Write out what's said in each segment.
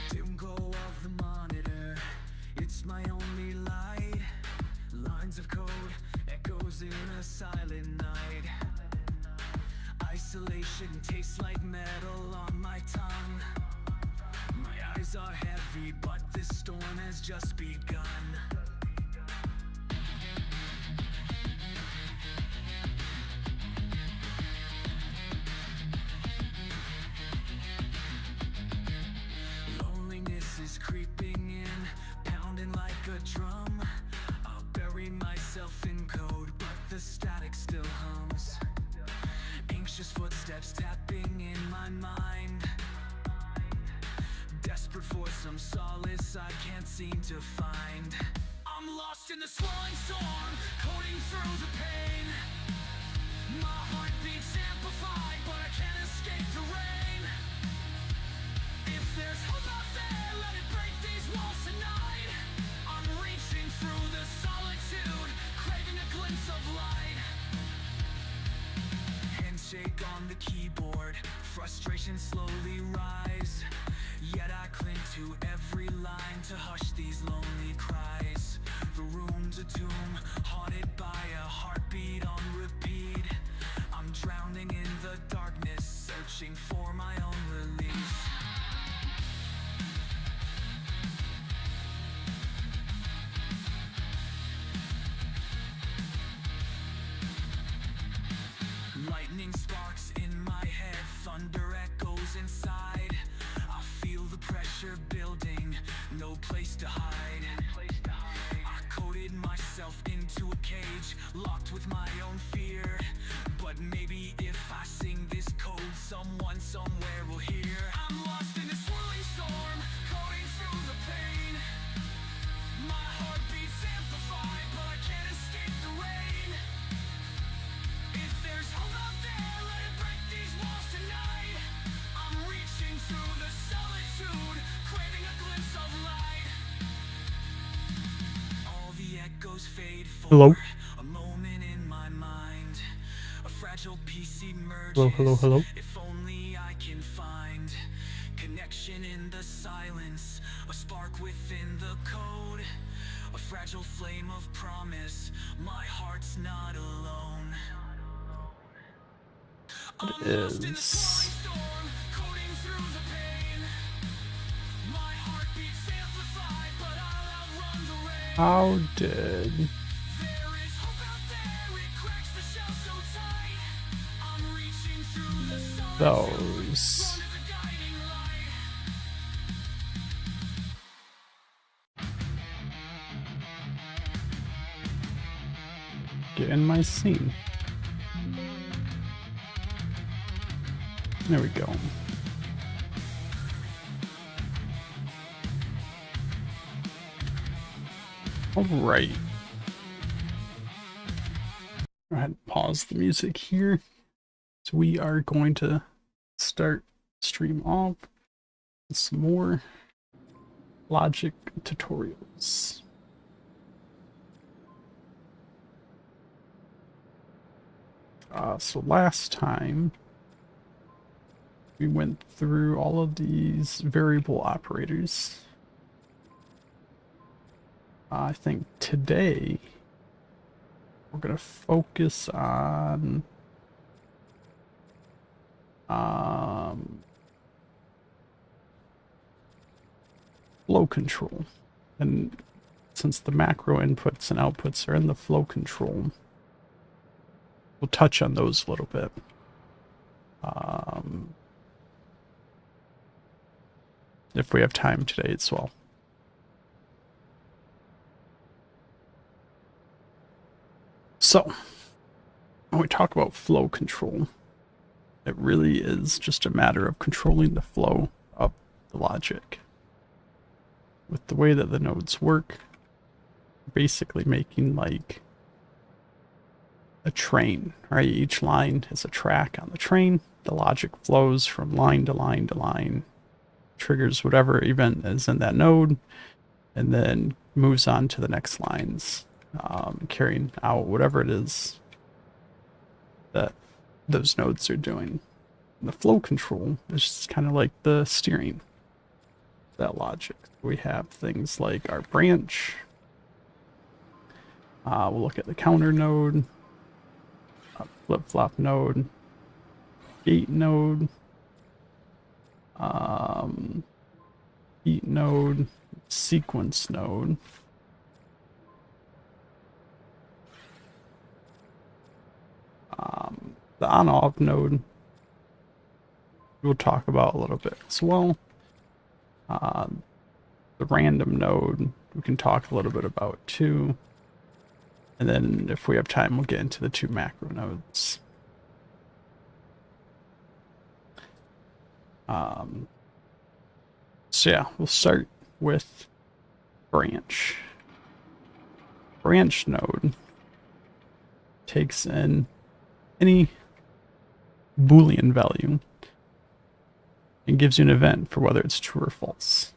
Dim glow of the monitor, it's my only light. Lines of code, echoes in a silent night. Isolation tastes like metal on my tongue. My eyes are heavy, but this storm has just begun. Loneliness is creeping in, pounding like a drum. I'll bury myself in code, but the static still hums. Anxious footsteps tapping in my mind. Desperate for some solace I can't seem to find. I'm lost in the swirling storm, coding through the pain. My heartbeat's amplified, but I can't escape the rain. If there's hope out there, let it break these walls tonight. I'm reaching through the solitude, craving a glimpse of light. Handshake on the keyboard, frustration slowly rise. Yet I cling to every line to hush these lonely cries. The room's a tomb, haunted by a heartbeat on repeat. I'm drowning in the darkness, searching for my own release. Lightning sparks in my head, thunder echoes inside. I feel the pressure building, no place to hide. I coded myself into a cage, locked with my own fear. But maybe if I sing this code, someone somewhere will hear. I'm lost in a swirling storm, coding through the pain. My heartbeat's amplified, but I can't escape the rain. If there's hope out there, let it break these walls tonight. I'm reaching through the solitude, craving a glimpse of light. All the echoes fade for Hello? a moment in my mind. A fragile piece emerges. Hello, hello, hello. If only I can find connection in the silence, a spark within the code, a fragile flame of promise. My heart's not alone. It is. How did those get in my scene? There we go. All right. Go ahead and pause the music here. So we are going to start stream off with some more logic tutorials. So last time we went through all of these variable operators. I think today we're going to focus on flow control. And since the macro inputs and outputs are in the flow control, we'll touch on those a little bit. If we have time today as well. So, when we talk about flow control, it really is just a matter of controlling the flow of the logic. With the way that the nodes work, basically making like a train, right? Each line is a track on the train. The logic flows from line to line to line, triggers whatever event is in that node, and then moves on to the next lines, carrying out whatever it is that those nodes are doing. And the flow control is just kind of like the steering, that logic. We have things like our branch. We'll look at the counter node, flip-flop node, gate node, heat node, sequence node. The on-off node we'll talk about a little bit as well. The random node we can talk a little bit about too. And then if we have time, we'll get into the 2 macro nodes. So yeah, we'll start with branch. Branch node takes in any Boolean value and gives you an event for whether it's true or false.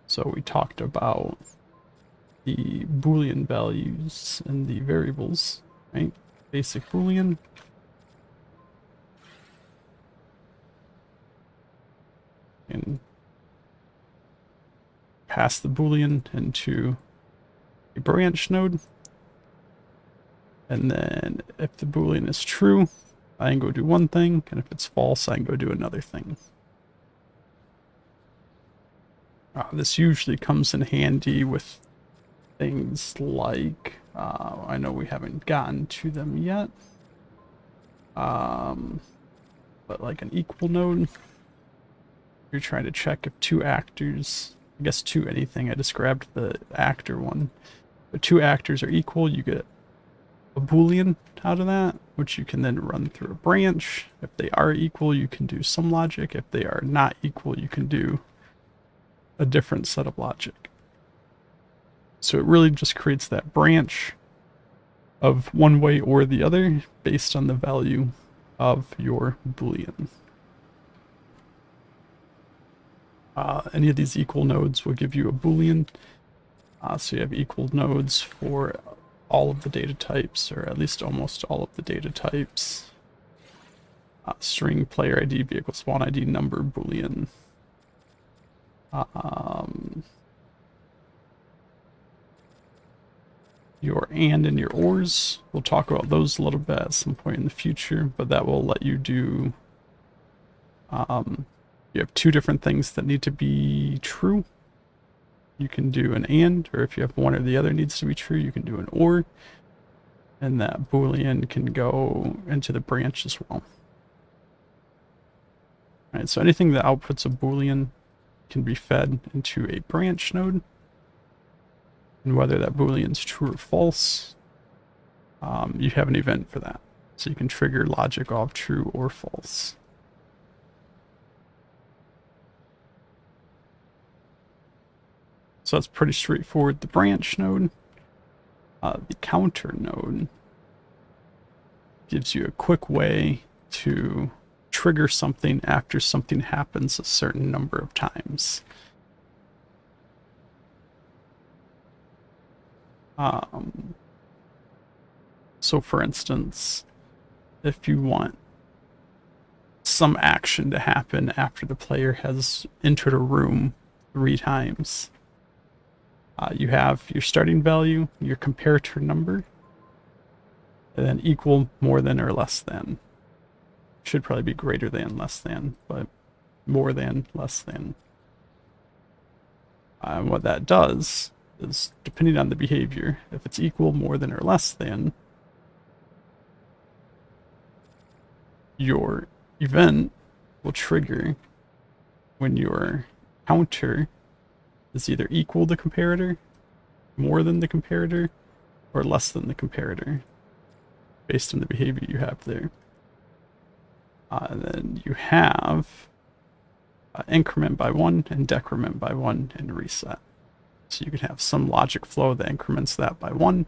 So we talked about the Boolean values and the variables, right? Basic Boolean. And pass the Boolean into a branch node. And then if the Boolean is true, I can go do one thing, and if it's false, I can go do another thing. This usually comes in handy with things like, I know we haven't gotten to them yet, but like an equal node, you're trying to check if 2 actors, I guess 2 anything, I just grabbed the actor one, but 2 actors are equal, you get a Boolean out of that, which you can then run through a branch. If they are equal, you can do some logic. If they are not equal, you can do a different set of logic. So it really just creates that branch of one way or the other based on the value of your Boolean. Any of these equal nodes will give you a Boolean. So you have equal nodes for all of the data types, or at least almost all of the data types. String, player ID, vehicle spawn ID, number, Boolean. Your and your ors, we'll talk about those a little bit at some point in the future, but that will let you do, you have 2 different things that need to be true. You can do an and, or if you have one or the other needs to be true, you can do an or, and that Boolean can go into the branch as well. Alright, so anything that outputs a Boolean can be fed into a branch node, and whether that Boolean is true or false, you have an event for that. So you can trigger logic off true or false. So that's pretty straightforward. The branch node. The counter node gives you a quick way to trigger something after something happens a certain number of times. So for instance, if you want some action to happen after the player has entered a room 3 times, you have your starting value, your comparator number, and then equal, more than, or less than. Should probably be greater than, less than, but more than, less than. And what that does is, depending on the behavior, if it's equal, more than, or less than, your event will trigger when your counter is either equal the comparator, more than the comparator, or less than the comparator, based on the behavior you have there. And then you have increment by 1 and decrement by 1 and reset. So you can have some logic flow that increments that by 1,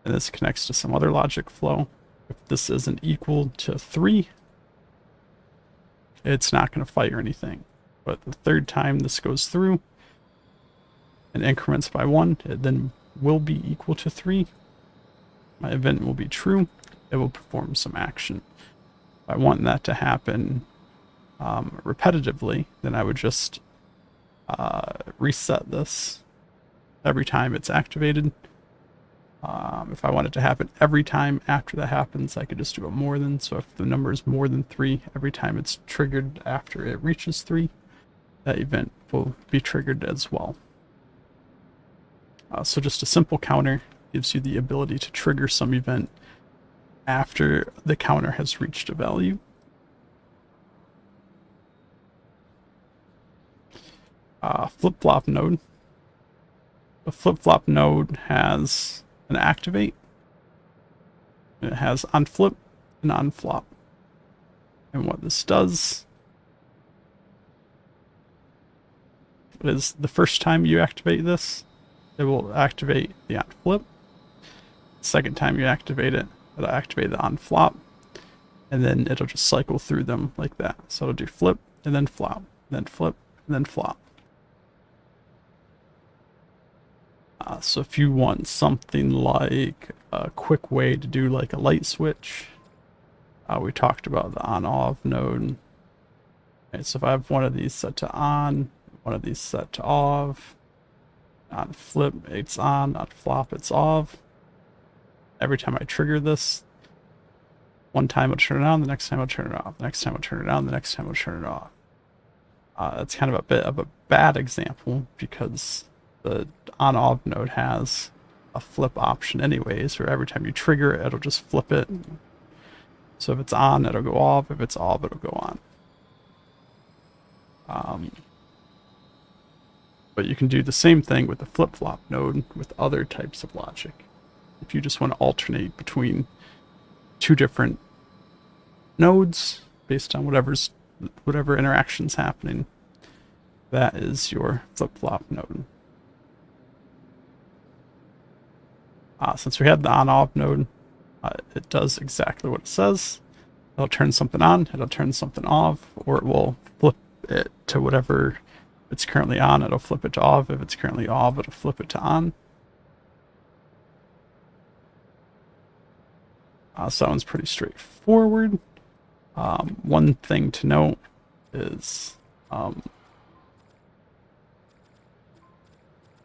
and this connects to some other logic flow. If this isn't equal to 3, it's not going to fire anything. But the 3rd time this goes through, in increments by 1, it then will be equal to 3. My event will be true. It will perform some action. If I want that to happen repetitively, then I would just reset this every time it's activated. If I want it to happen every time after that happens, I could just do a more than. So if the number is more than 3, every time it's triggered after it reaches 3, that event will be triggered as well. So just a simple counter gives you the ability to trigger some event after the counter has reached a value. Flip-flop node. The flip-flop node has an activate. It has on flip and on flop. And what this does is the first time you activate this, it will activate the on flip. The second time you activate it, it'll activate the on flop. And then it'll just cycle through them like that. So it'll do flip and then flop, and then flip and then flop. So if you want something like a quick way to do like a light switch, we talked about the on-off node. Okay, so if I have one of these set to on, one of these set to off, on flip it's on flop it's off. Every time I trigger this, one time I'll turn it on, the next time I'll turn it off, the next time I'll turn it on, the next time I'll turn it off. That's kind of a bit of a bad example because the on-off node has a flip option anyways, where every time you trigger it, it'll just flip it. So if it's on, it'll go off. If it's off, it'll go on. But you can do the same thing with the flip-flop node with other types of logic. If you just want to alternate between two different nodes based on whatever interaction's happening, that is your flip-flop node. Since we had the on-off node, it does exactly what it says. It'll turn something on, it'll turn something off, or it will flip it to whatever it's currently on, it'll flip it to off. If it's currently off, it'll flip it to on. So that one's pretty straightforward. One thing to note is a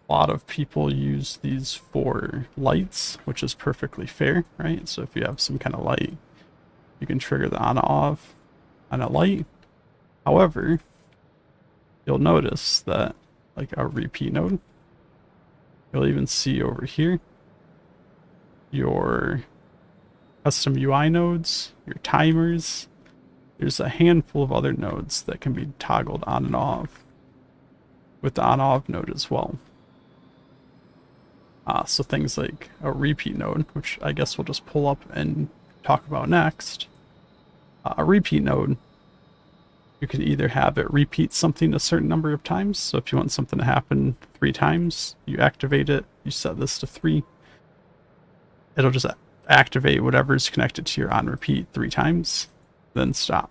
lot of people use these for lights, which is perfectly fair, right? So if you have some kind of light, you can trigger the on-off on a light. However, you'll notice that like a repeat node, you'll even see over here your custom UI nodes, your timers. There's a handful of other nodes that can be toggled on and off with the on-off node as well. So things like a repeat node, which I guess we'll just pull up and talk about next. A repeat node, you can either have it repeat something a certain number of times. So if you want something to happen 3 times, you activate it, you set this to 3. It'll just activate whatever's connected to your on repeat 3 times, then stop.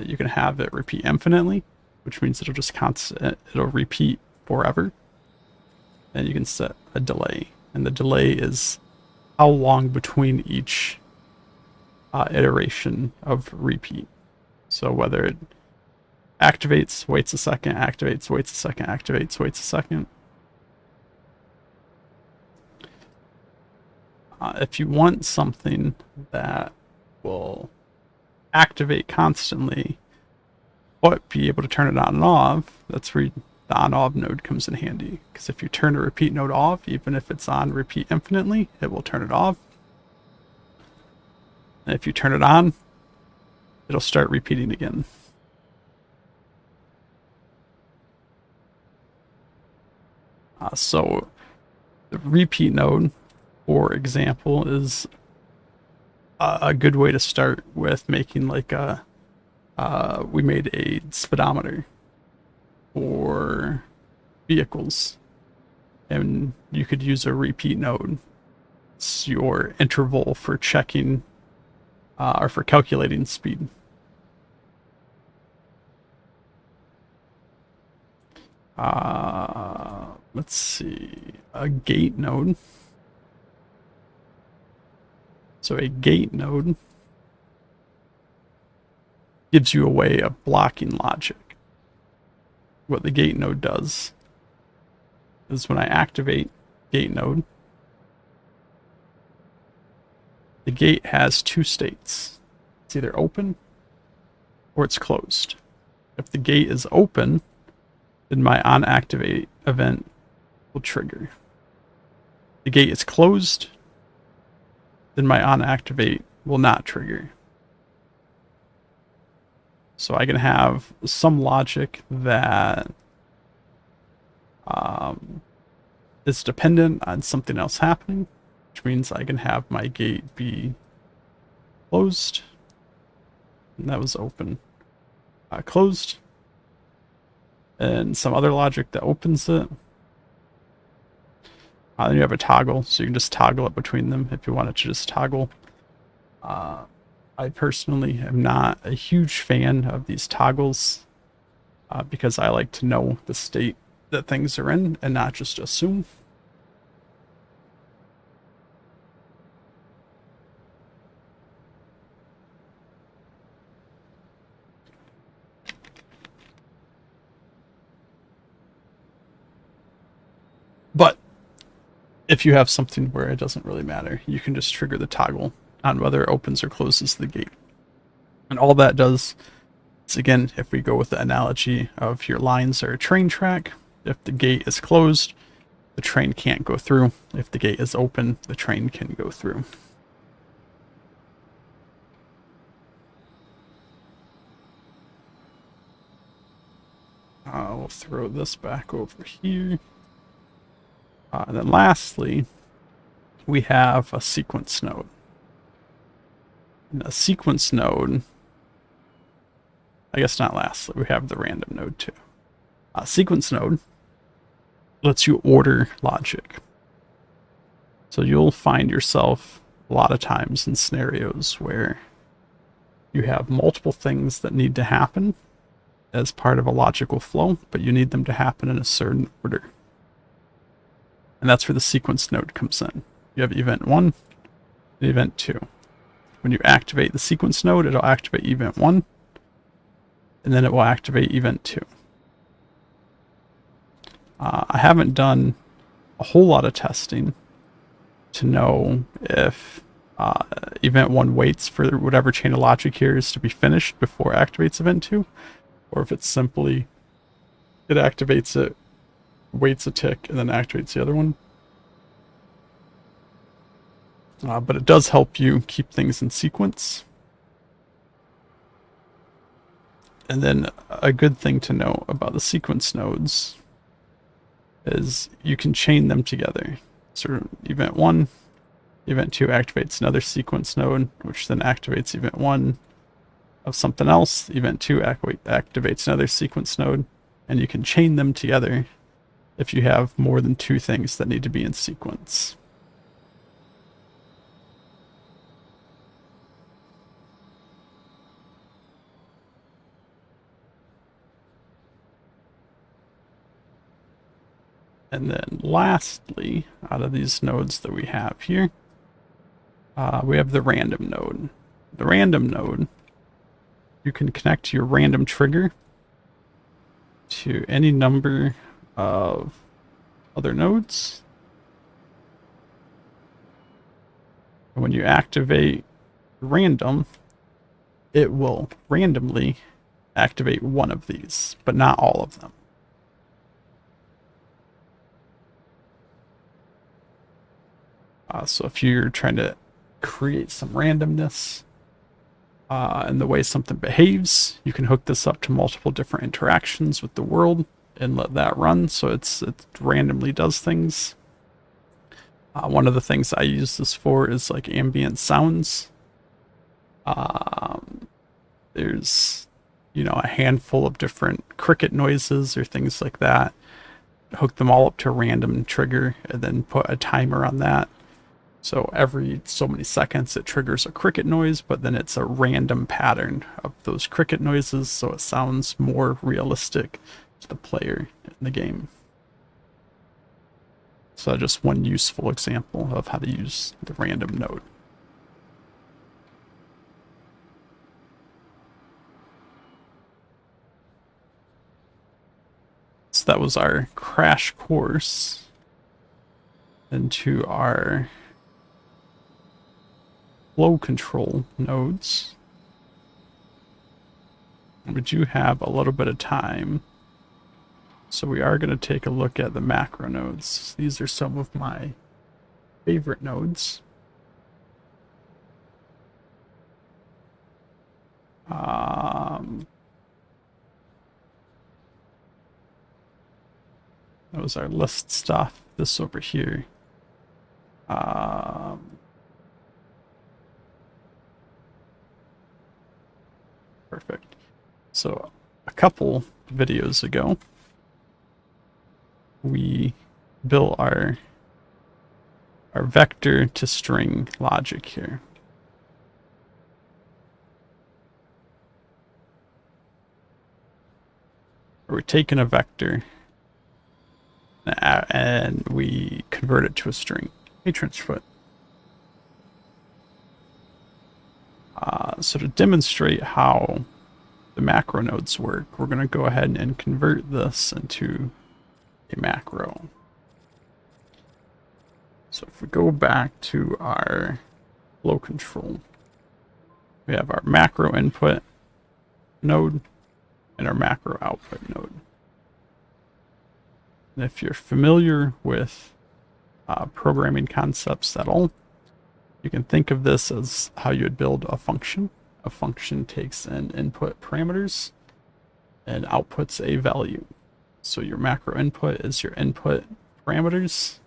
You can have it repeat infinitely, which means it'll just it'll repeat forever. And you can set a delay, and the delay is how long between each iteration of repeat. So whether it activates, waits a second, activates, waits a second, activates, waits a second. If you want something that will activate constantly, but be able to turn it on and off, that's where the on-off node comes in handy. Because if you turn a repeat node off, even if it's on repeat infinitely, it will turn it off. And if you turn it on, it'll start repeating again. So the repeat node, for example, is a good way to start with making like we made a speedometer for vehicles, and you could use a repeat node. It's your interval for checking or for calculating speed. let's see, a gate node. So a gate node gives you a way of blocking logic. What the gate node does is when I activate gate node, the gate has two states. It's either open or it's closed. If the gate is open, then my onActivate event will trigger. The gate is closed, then my onActivate will not trigger. So I can have some logic that is dependent on something else happening, which means I can have my gate be closed, and that was open, closed, and some other logic that opens it. Then you have a toggle, so you can just toggle it between them if you wanted to just toggle. I personally am not a huge fan of these toggles because I like to know the state that things are in and not just assume. But if you have something where it doesn't really matter, you can just trigger the toggle on whether it opens or closes the gate. And all that does is, again, if we go with the analogy of your lines are a train track, if the gate is closed, the train can't go through. If the gate is open, the train can go through. We'll throw this back over here. And then lastly, we have a sequence node. And a sequence node, I guess not lastly, we have the random node too. A sequence node lets you order logic. So you'll find yourself a lot of times in scenarios where you have multiple things that need to happen as part of a logical flow, but you need them to happen in a certain order. And that's where the sequence node comes in. You have event 1 and event 2. When you activate the sequence node, it'll activate event 1, and then it will activate event 2. I haven't done a whole lot of testing to know if event 1 waits for whatever chain of logic here is to be finished before it activates event 2, or if it's simply it activates it, waits a tick, and then activates the other one. But it does help you keep things in sequence. And then a good thing to know about the sequence nodes is you can chain them together. So event 1, event 2 activates another sequence node, which then activates event 1 of something else. Event 2 activates another sequence node, and you can chain them together if you have more than 2 things that need to be in sequence. And then lastly, out of these nodes that we have here, we have the random node. The random node, you can connect your random trigger to any number of other nodes. And when you activate random, it will randomly activate one of these, but not all of them. So if you're trying to create some randomness in the way something behaves, you can hook this up to multiple different interactions with the world and let that run so it randomly does things. One of the things I use this for is like ambient sounds. There's, a handful of different cricket noises or things like that. Hook them all up to a random trigger and then put a timer on that. So every so many seconds it triggers a cricket noise, but then it's a random pattern of those cricket noises, so it sounds more realistic to the player in the game. So just one useful example of how to use the random node. So that was our crash course into our flow control nodes. We do have a little bit of time, so we are going to take a look at the macro nodes. These are some of my favorite nodes. That was our list stuff. This over here. Perfect. So a couple videos ago, we built our vector to string logic here. We're taking a vector and we convert it to a string. Patron's foot. So to demonstrate how the macro nodes work, we're going to go ahead and convert this into a macro. So if we go back to our flow control, we have our macro input node and our macro output node. And if you're familiar with programming concepts at all, you can think of this as how you would build a function. A function takes in input parameters and outputs a value. So your macro input is your input parameters.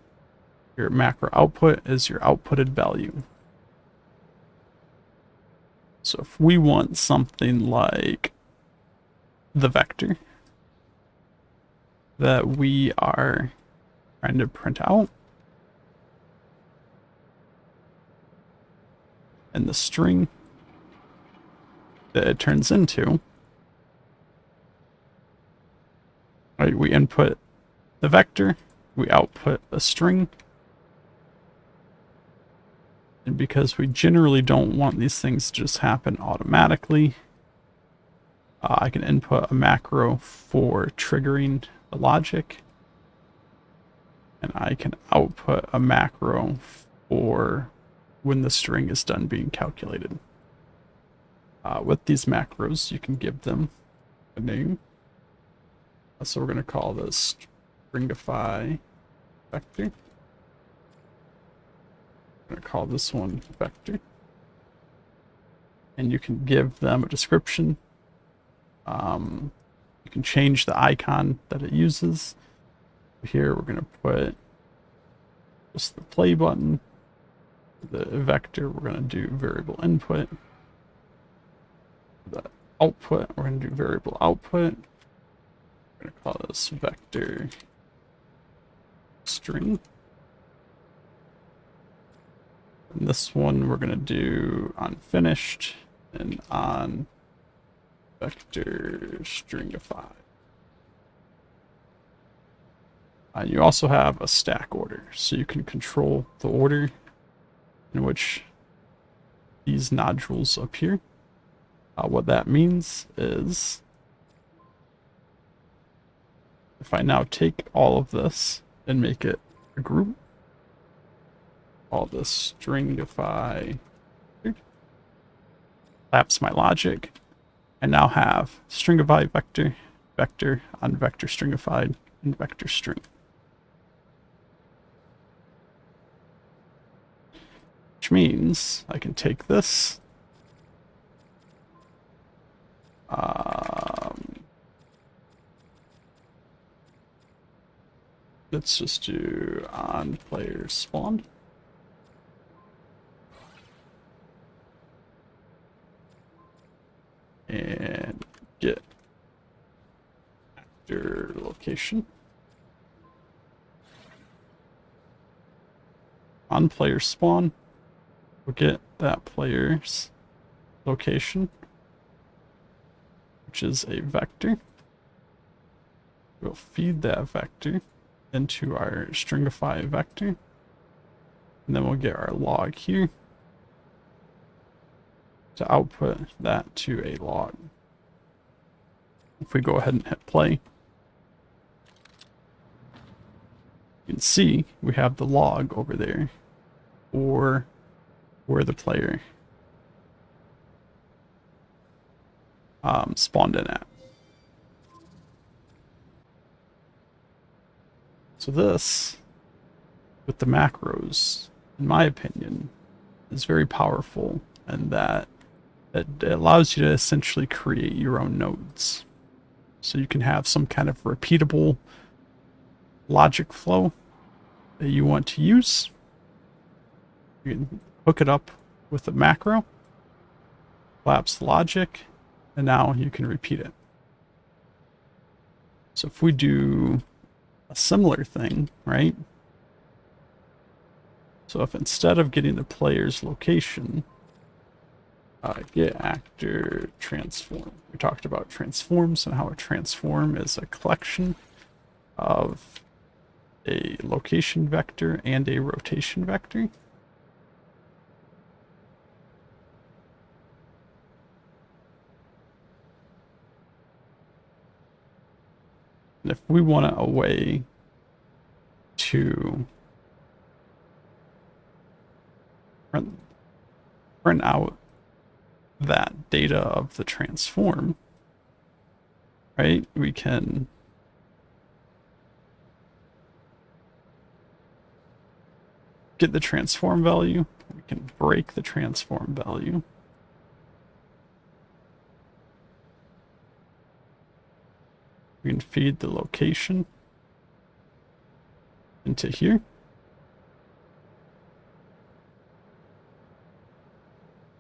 Your macro output is your outputted value. So if we want something like the vector that we are trying to print out, and the string that it turns into, right, we input the vector, we output a string, and because we generally don't want these things to just happen automatically, I can input a macro for triggering the logic, and I can output a macro for when the string is done being calculated. With these macros, you can give them a name. So we're going to call this stringify vector. I'm going to call this one vector. And you can give them a description. You can change the icon that it uses. Here we're going to put just the play button. The vector, we're going to do variable input. The output, we're going to do variable output. We're going to call this vector string. And this one we're going to do on finished and on vector stringify. And you also have a stack order, so you can control the order in which these nodules appear. What that means is if I now take all of this and make it a group, all this stringify, collapse my logic, I now have stringify vector, vector on vector stringified, and vector string. Which means I can take this, let's just do on player spawn. And get actor location. On player spawn, we'll get that player's location, which is a vector. We'll feed that vector into our stringify vector. And then we'll get our log here to output that to a log. If we go ahead and hit play, you can see we have the log over there for where the player spawned in at. So this, with the macros, in my opinion, is very powerful, and that it allows you to essentially create your own nodes. So you can have some kind of repeatable logic flow that you want to use. You can hook it up with a macro, collapse the logic, and now you can repeat it. So if we do a similar thing, right? So if instead of getting the player's location, get actor transform. We talked about transforms and how a transform is a collection of a location vector and a rotation vector. And if we want a way to print out that data of the transform, right? We can get the transform value, we can break the transform value. We can feed the location into here.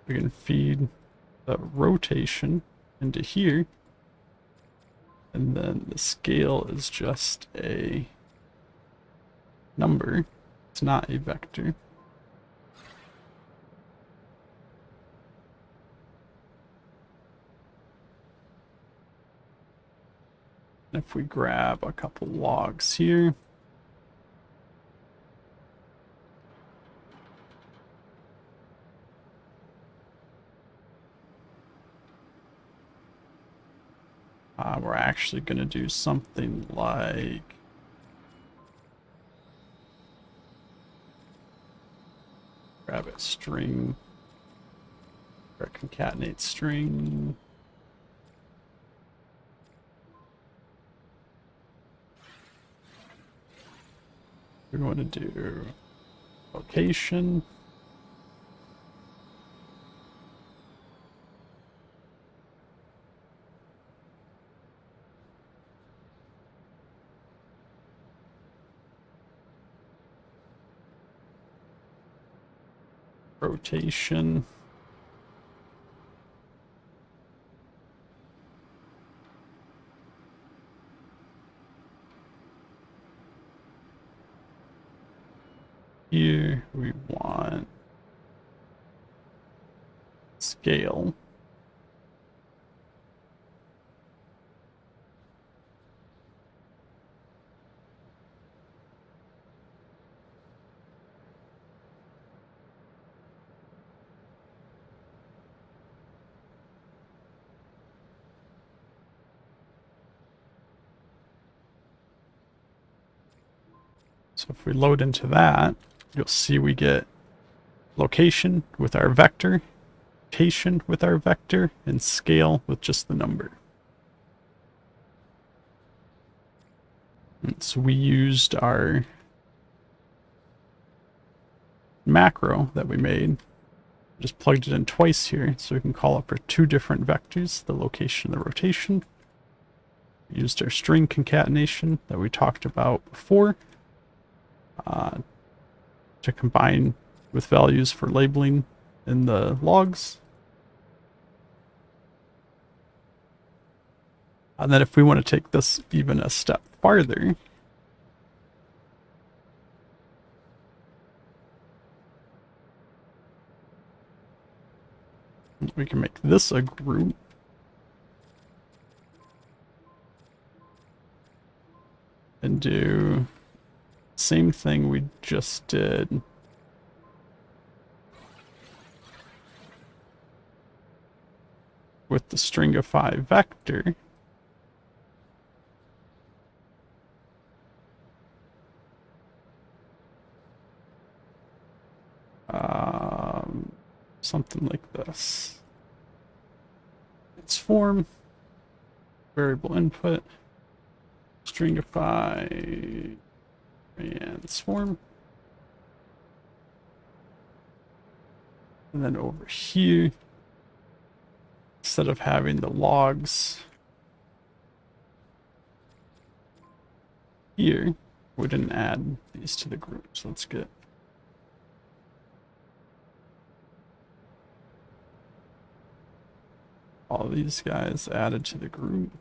We can feed the rotation into here. And then the scale is just a number. It's not a vector. If we grab a couple logs here, we're actually going to do something like grab a string or concatenate string. We're going to do location. Rotation. Here we want scale. So if we load into that, you'll see we get location with our vector, rotation with our vector, and scale with just the number. And so we used our macro that we made, just plugged it in twice here, so we can call up our two different vectors, the location and the rotation. We used our string concatenation that we talked about before, to combine with values for labeling in the logs. And then if we want to take this even a step farther, we can make this a group. And do same thing we just did with the stringify vector. Something like this. Transform, variable input, stringify, transform. And then over here, instead of having the logs here, we didn't add these to the group, so let's get all these guys added to the group.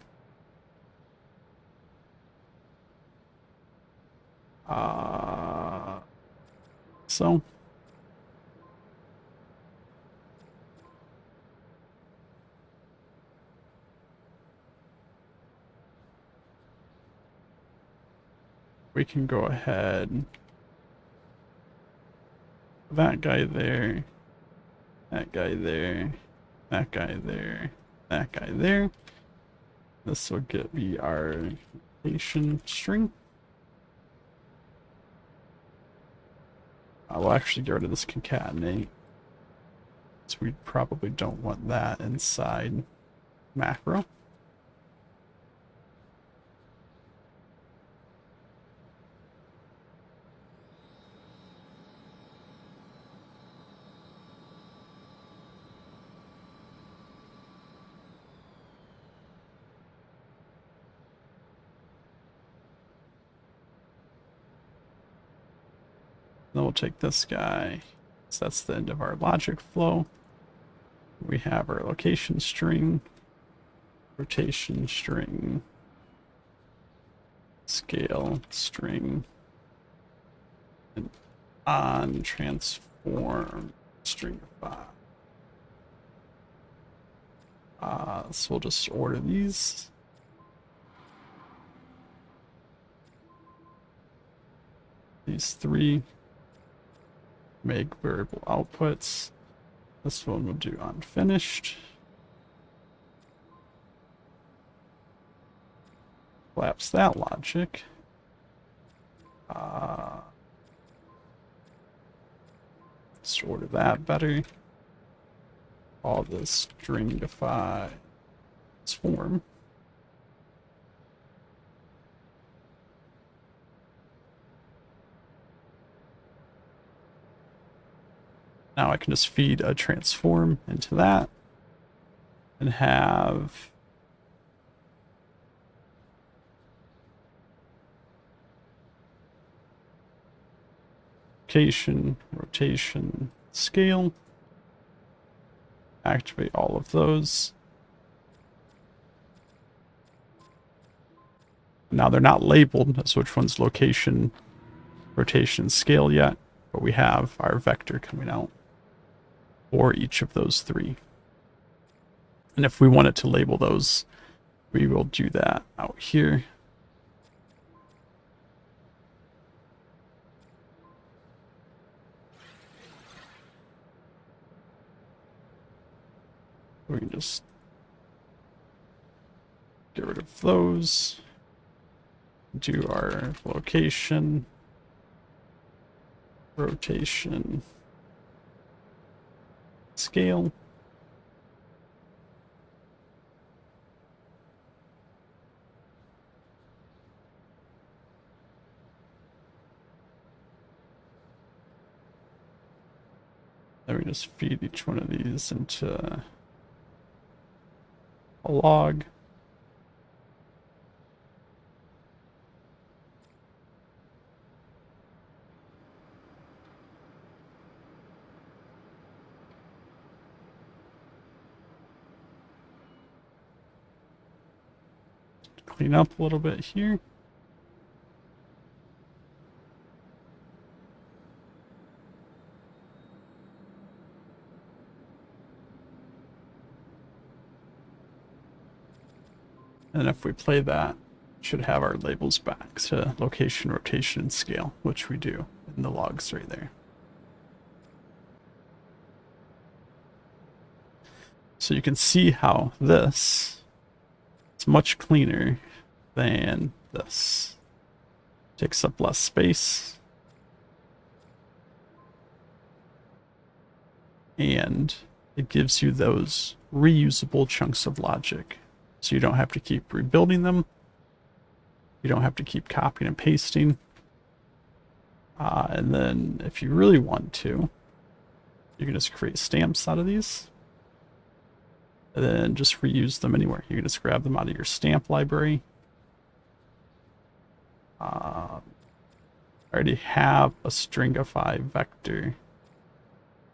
So we can go ahead, that guy there, that guy there, that guy there, that guy there. This will be our location string. We'll actually get rid of this concatenate, so we probably don't want that inside macro. Then we'll take this guy, so that's the end of our logic flow. We have our location string, rotation string, scale string, and on transform stringify. So we'll just order these. These three. Make variable outputs. This one will do unfinished. Collapse that logic. Let's order that better. All this stringify transform. Now I can just feed a transform into that and have location, rotation, scale. Activate all of those. Now they're not labeled as which one's location, rotation, scale yet, but we have our vector coming out for each of those three. And if we wanted to label those, we will do that out here. We can just get rid of those, do our location, rotation, scale. Then we just feed each one of these into a log. Clean up a little bit here. And if we play that should have our labels back to location, rotation, and scale, which we do in the logs right there. So you can see how this is much cleaner than this. Takes up less space. And it gives you those reusable chunks of logic. So you don't have to keep rebuilding them. You don't have to keep copying and pasting. And then if you really want to, you can just create stamps out of these. And then just reuse them anywhere. You can just grab them out of your stamp library. I already have a stringify vector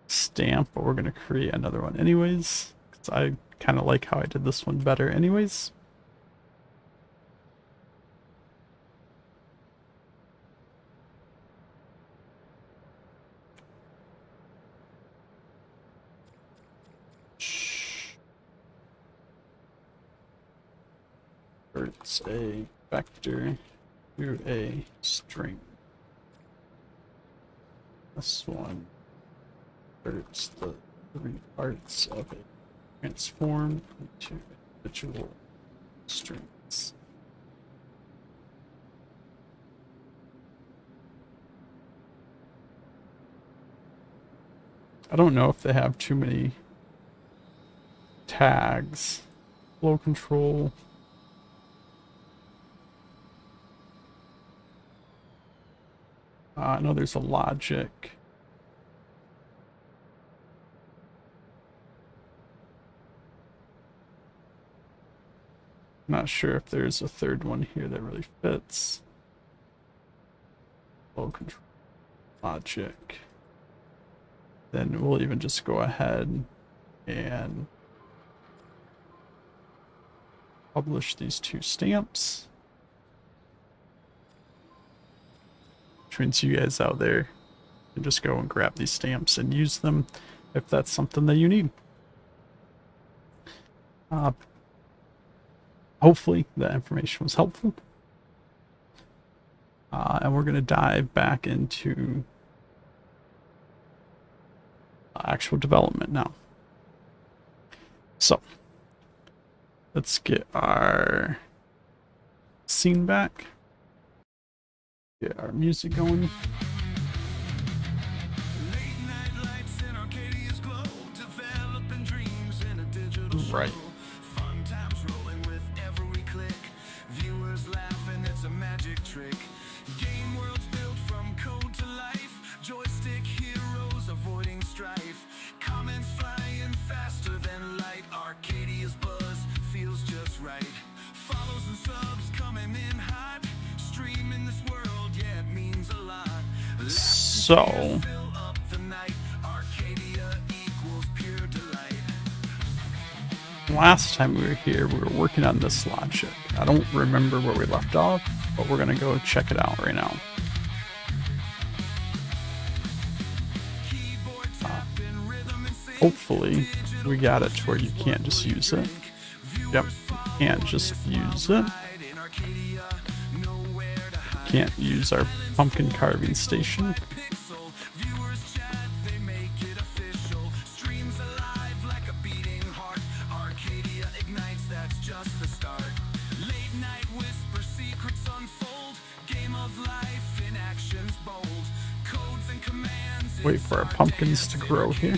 stamp, but we're going to create another one anyways, because I kind of like how I did this one better anyways. It's a vector to a string. This one converts the 3 parts of a transform into individual strings. I don't know if they have too many tags. Flow control. I know there's a logic. Not sure if there's a third one here that really fits. Flow control, logic. Then we'll even just go ahead and publish these 2 stamps. Which means you guys out there can just go and grab these stamps and use them if that's something that you need. Hopefully that information was helpful. And we're going to dive back into actual development now. So let's get our scene back. Get our music going. Right. Fun times rolling with every click. Viewers laughing, it's a magic trick. Game worlds built from code to life. Joystick heroes avoiding strife. Comments flying faster than light. Arcadia's buzz feels just right. Follows and subs coming in hot. Streaming this world, yeah, it means a lot. So last time we were here, we were working on this logic. I don't remember where we left off, but we're gonna go check it out right now. Hopefully we got it to where you can't just use it. Yep, you can't just use it. Can't use our pumpkin carving station. Wait for our pumpkins to grow here.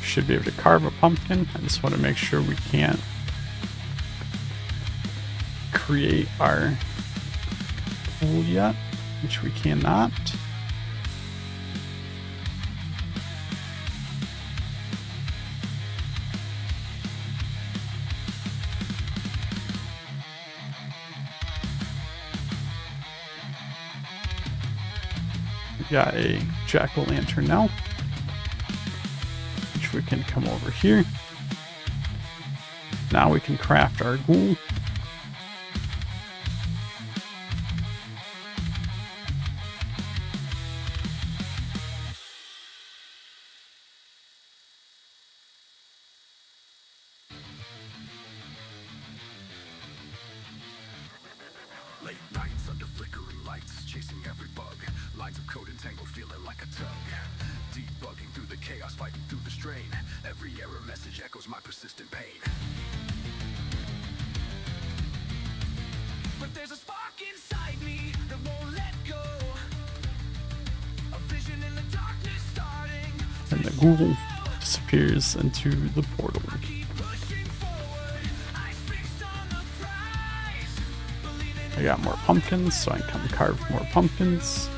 Should be able to carve a pumpkin. I just want to make sure we can't create our pool yet, which we cannot. We got a jack-o'-lantern now, which we can come over here. Now we can craft our ghoul. Late nights under flickering lights, chasing every bug. Lines of code entangled, feeling like a tug. Debugging through the chaos, fighting through the strain. Every error message echoes my persistent pain. But there's a spark inside me that won't let go. A vision in the darkness starting. And the ghoul disappears into the portal. I got more pumpkins, so I can carve more pumpkins.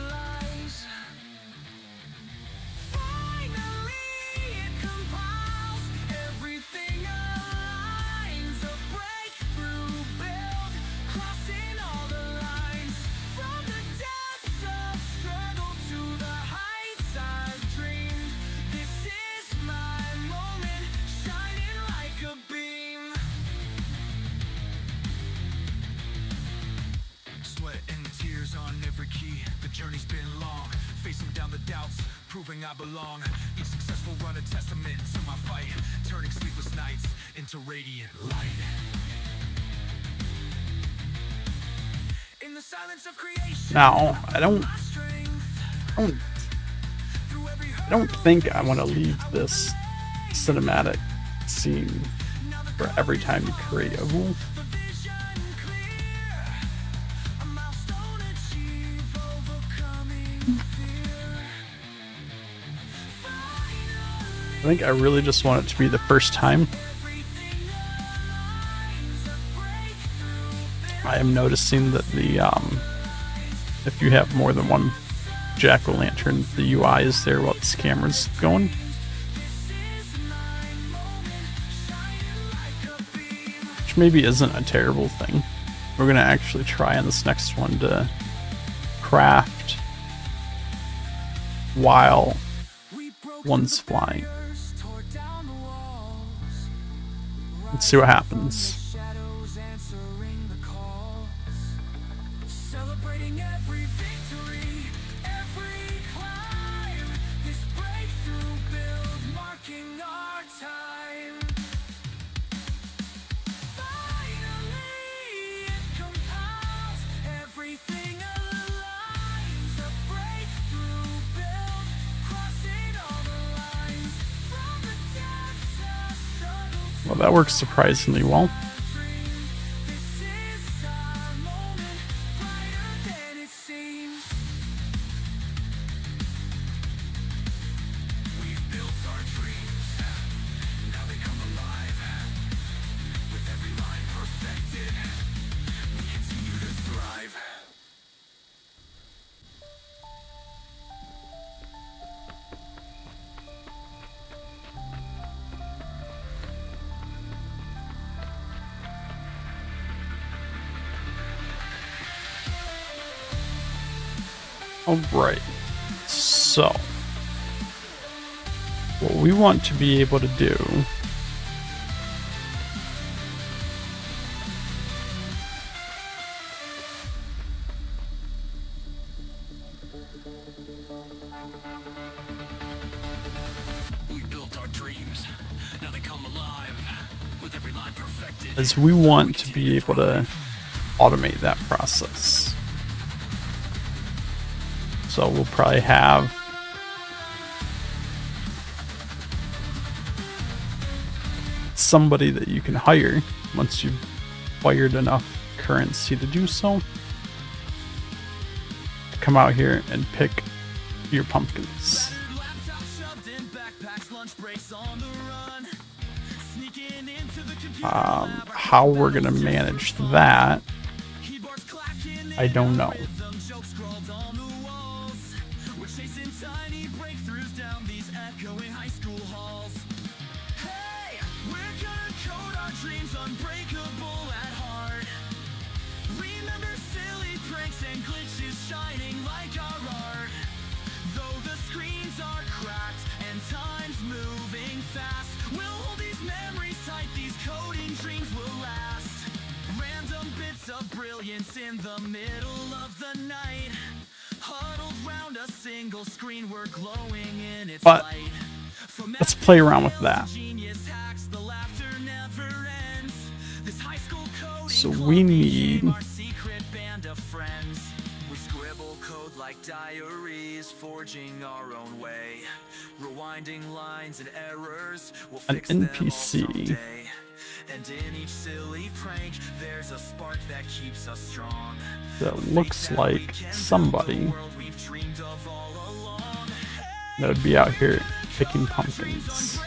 Journey's been long, facing down the doubts, proving I belong. Each successful run a testament to my fight, turning sleepless nights into radiant light. In the silence of creation. Now, I don't think I want to leave this cinematic scene for every time you create a ghoul. I think I really just want it to be the first time. I am noticing that the if you have more than one jack-o'-lantern, the UI is there while this camera's going. Which maybe isn't a terrible thing. We're gonna actually try on this next one to craft while one's flying. Let's see what happens. Well, that works surprisingly well. Alright, so what we want to be able to do is we want to be able to automate that process. So we'll probably have somebody that you can hire once you've wired enough currency to do so, to come out here and pick your pumpkins. How we're gonna manage that, I don't know. the night, huddled round a single screen, we're glowing in its But light. From let's play around with that. genius hacks, the laughter never ends. This high school coding So club we became need our secret band of friends. We scribble code like diaries, forging our own way. Rewinding lines and errors, we'll an fix them all NPC. someday. And in each silly prank, there's a spark that keeps us strong. That looks like somebody that would be out here picking pumpkins.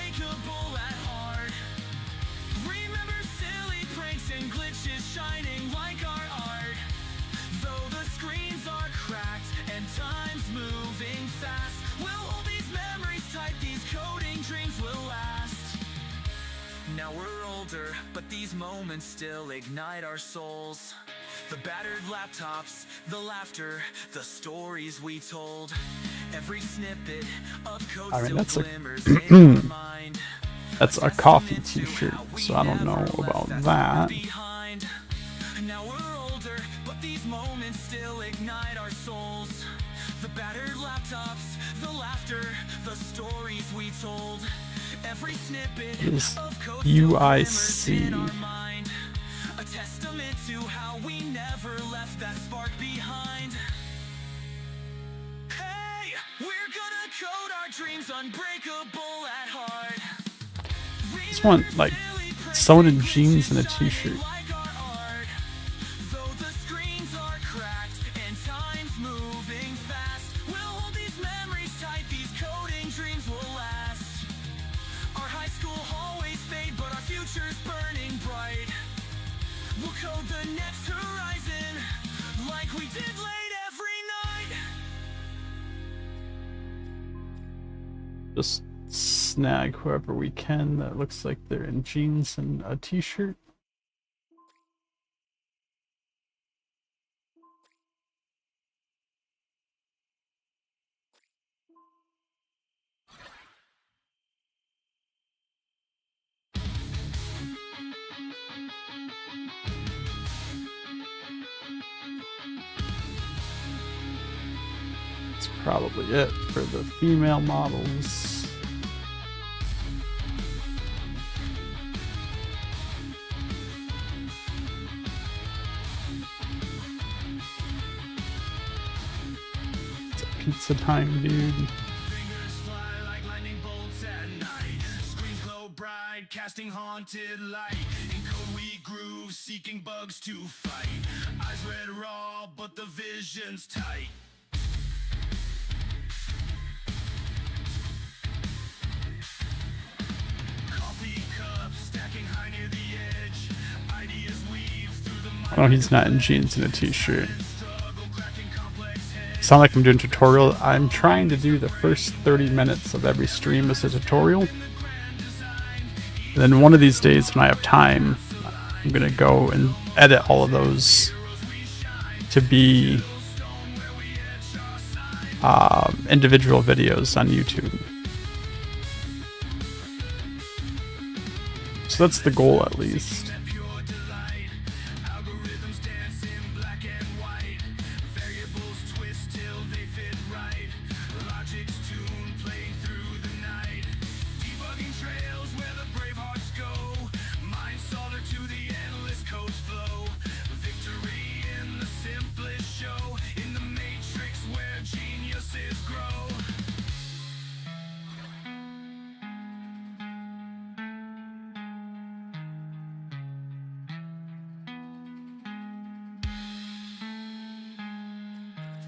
Remember silly pranks and glitches shining like our art. Though the screens are cracked and time's moving fast, we'll hold these memories tight, these coding dreams will last. Now we're older, but these moments still ignite our souls. The battered laptops, the laughter, the stories we told. Every snippet of code I mean, that's still a glimmers in our mind. that's a coffee t-shirt, so I don't know about that. Now we're older, but these moments still ignite our souls. The battered laptops, the laughter, the stories we told. Every snippet Is of code still glimmers UIC. in our mind. A testament to how we never left that spark behind. Hey, we're gonna code our dreams unbreakable at heart. Just want like someone in jeans and a t-shirt. Like our art. Though the screens are cracked and time's moving fast, we'll hold these memories tight, these coding dreams will last. Our high school hallways fade, but our future's burning bright. We'll code the next horizon like we did late every night. Just snag whoever we can that looks like they're in jeans and a t-shirt. That's probably it for the female models. It's pizza time, dude. Fingers fly like lightning bolts at night. Screens glow bright, casting haunted light. In code we groove, seeking bugs to fight. Eyes red raw, but the vision's tight. Coffee cups stacking high near the edge. Ideas weave through the Oh, he's not in jeans and a t-shirt. struggle, cracking complex heads. Sound like I'm doing a tutorial. I'm trying to do the first 30 minutes of every stream as a tutorial. And then one of these days when I have time, I'm gonna go and edit all of those to be individual videos on YouTube. So that's the goal, at least. Pure delight. Algorithms dance in black and white. Variables twist till they fit right. Logic's tune playing through the night. Debugging trails where the brave hearts go. Mind solder to the endless code's flow. Victory in the simplest show. In the matrix where geniuses grow.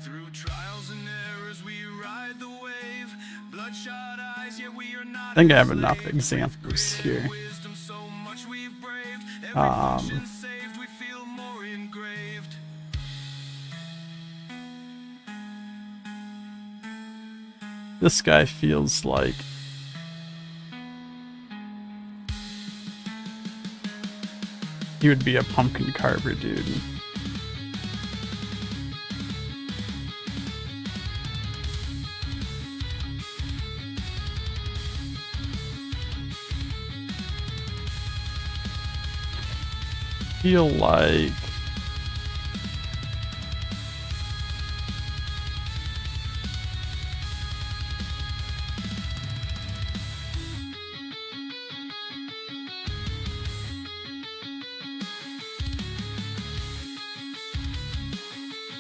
Through trials and errors we ride the wave. Bloodshot eyes, yet we are not. I think I have enough examples here. Wisdom so much we've braved. Every function saved, we feel more engraved. This guy feels like he would be a pumpkin carver, dude. Feel like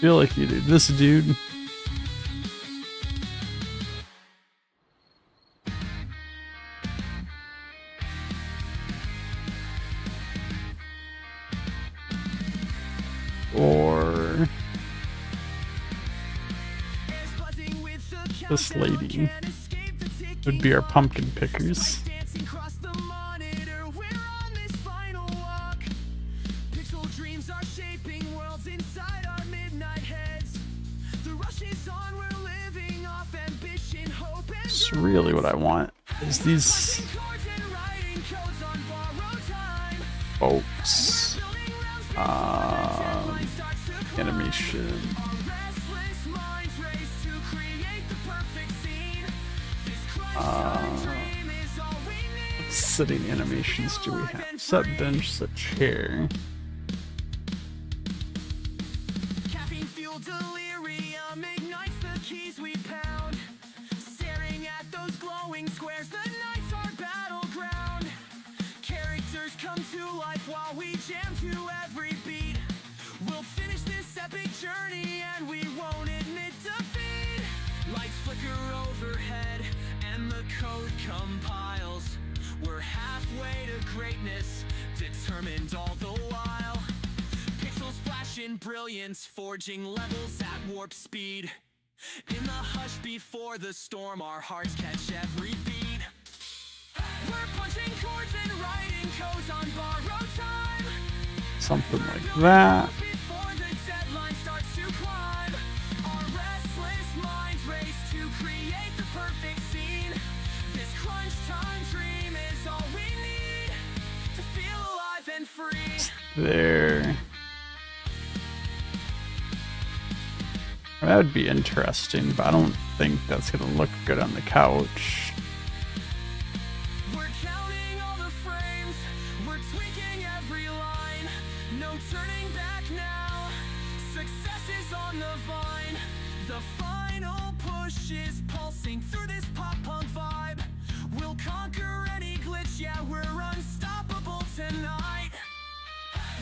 feel like you do. This dude. Or this lady would be our pumpkin pickers. So really what I want is these folks. Animation. What sitting animations do we have? Set bench, set chair. Caffeine fueled delirium ignites the keys we pound. Staring at those glowing squares, the night's our battleground. Characters come to life while we jam to every beat. We'll finish this epic journey and we won't admit defeat. Lights flicker overhead and the code compiles. We're halfway to greatness, determined all the while. Pixels flash in brilliance, forging levels at warp speed. In the hush before the storm, our hearts catch every beat. We're punching chords and writing codes on borrowed time. Something like that. Before the deadline starts to climb, our restless minds race to create the perfect scene. This crunch time dream is all we need to feel alive and free. There. That would be interesting, but I don't think that's gonna look good on the couch. We're counting all the frames, we're tweaking every line. No turning back now, success is on the vine. The final push is pulsing through this pop-punk vibe. We'll conquer any glitch, yeah, we're unstoppable tonight.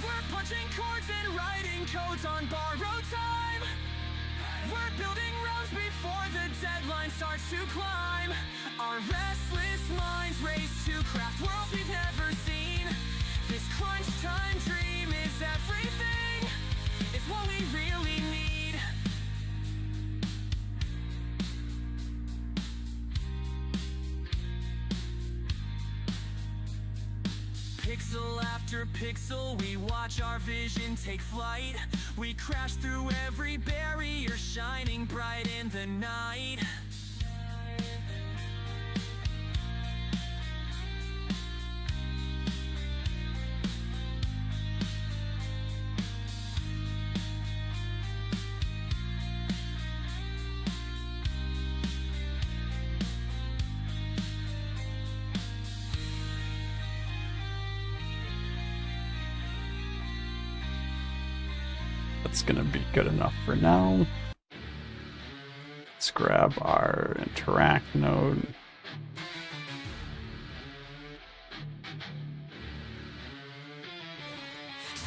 We're punching chords and writing codes on borrowed time. We're building rounds before the deadline starts to climb. Our restless minds race to craft worlds we've never seen. This crunch time dream is everything. It's what we really need. Pixel after pixel, we watch our vision take flight. We crash through every barrier, shining bright in the night. That's gonna be good enough for now. Let's grab our interact node.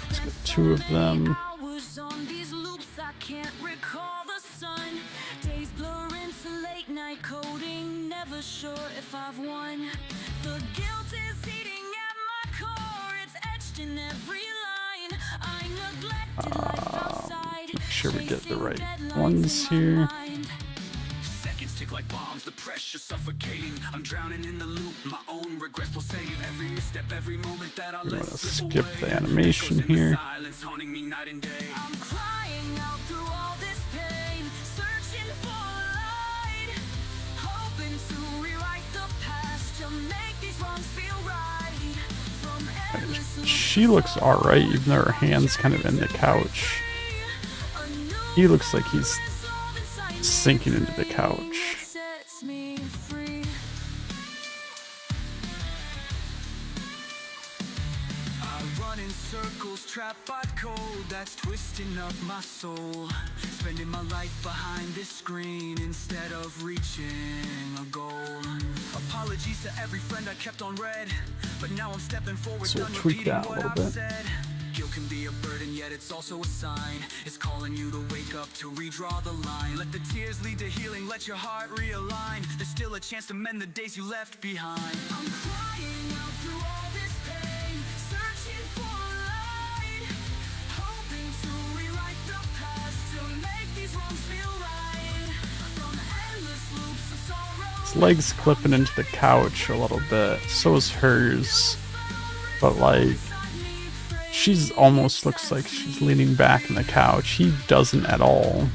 Let's get 2 of them. Hours on these loops, I can't recall the sun. Days blur into late night coding, never sure if I've won. The guilt is eating at my core, it's etched in every line. I neglected life outside. Make sure we get the right ones here. Seconds tick like bombs, the pressure suffocating. I'm drowning in the loop, my own regrets pulsating. Every misstep, every moment that I We're let gonna slip skip away. the animation here. Silence haunting me night and day. I'm crying out through all this pain, searching for light, hoping to rewrite the past to make these wrongs feel right. From endless She looks alright, even though her hand's kind of in the couch. He looks like he's sinking into the couch. sets me free. I run in circles, trapped by code that's twisting up my soul. Spending my life behind this screen instead of reaching a goal. Apologies to every friend I kept on red, but now I'm stepping forward, So done tweak repeating that a what little I've bit. said. Guilt can be a burden, yet it's also a sign. It's calling you to wake up, to redraw the line. Let the tears lead to healing, let your heart realign. There's still a chance to mend the days you left behind. I'm crying out through all this pain, searching for light, hoping to rewrite the past, to make these wrongs feel right. From endless loops of sorrow. His legs clipping into the couch a little bit. So is hers. But like, she's almost looks like she's leaning back in the couch. He doesn't at all.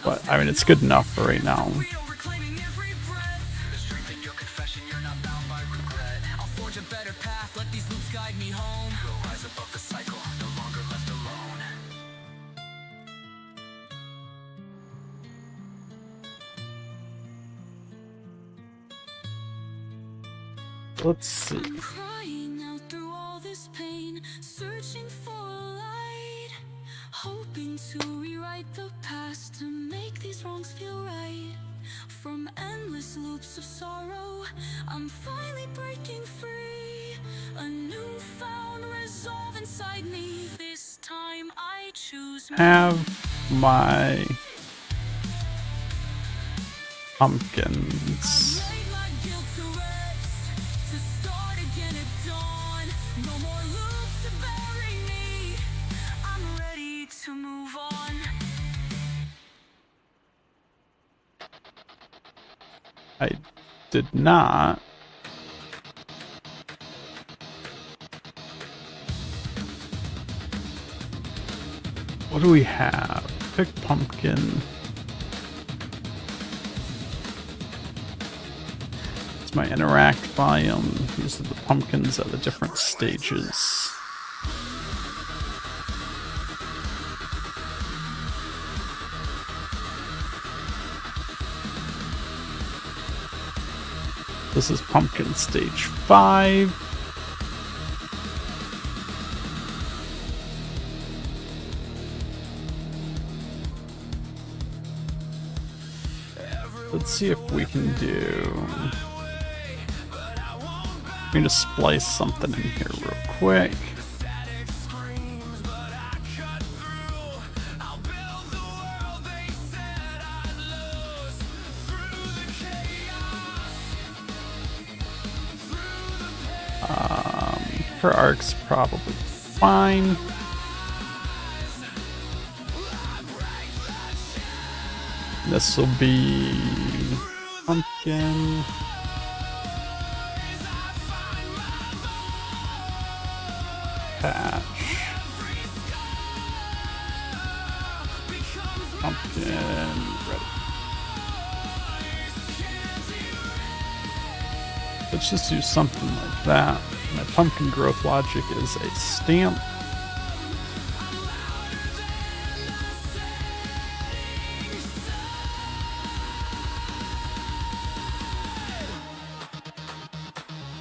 But I mean, it's good enough for right now. Let's see. I'm crying out through all this pain, searching for light, hoping to rewrite the past, to make these wrongs feel right. From endless loops of sorrow, I'm finally breaking free. A newfound resolve inside me. This time I choose me. Have my pumpkins. I did not. What do we have? Pick pumpkin. It's my interact biome. These are the pumpkins at the different stages. This is pumpkin stage 5. Let's see if we can do... I'm going to splice something in here real quick. Her arc's probably fine. This will be pumpkin. Patch. Pumpkin. Ready. Let's just do something like that. My pumpkin growth logic is a stamp.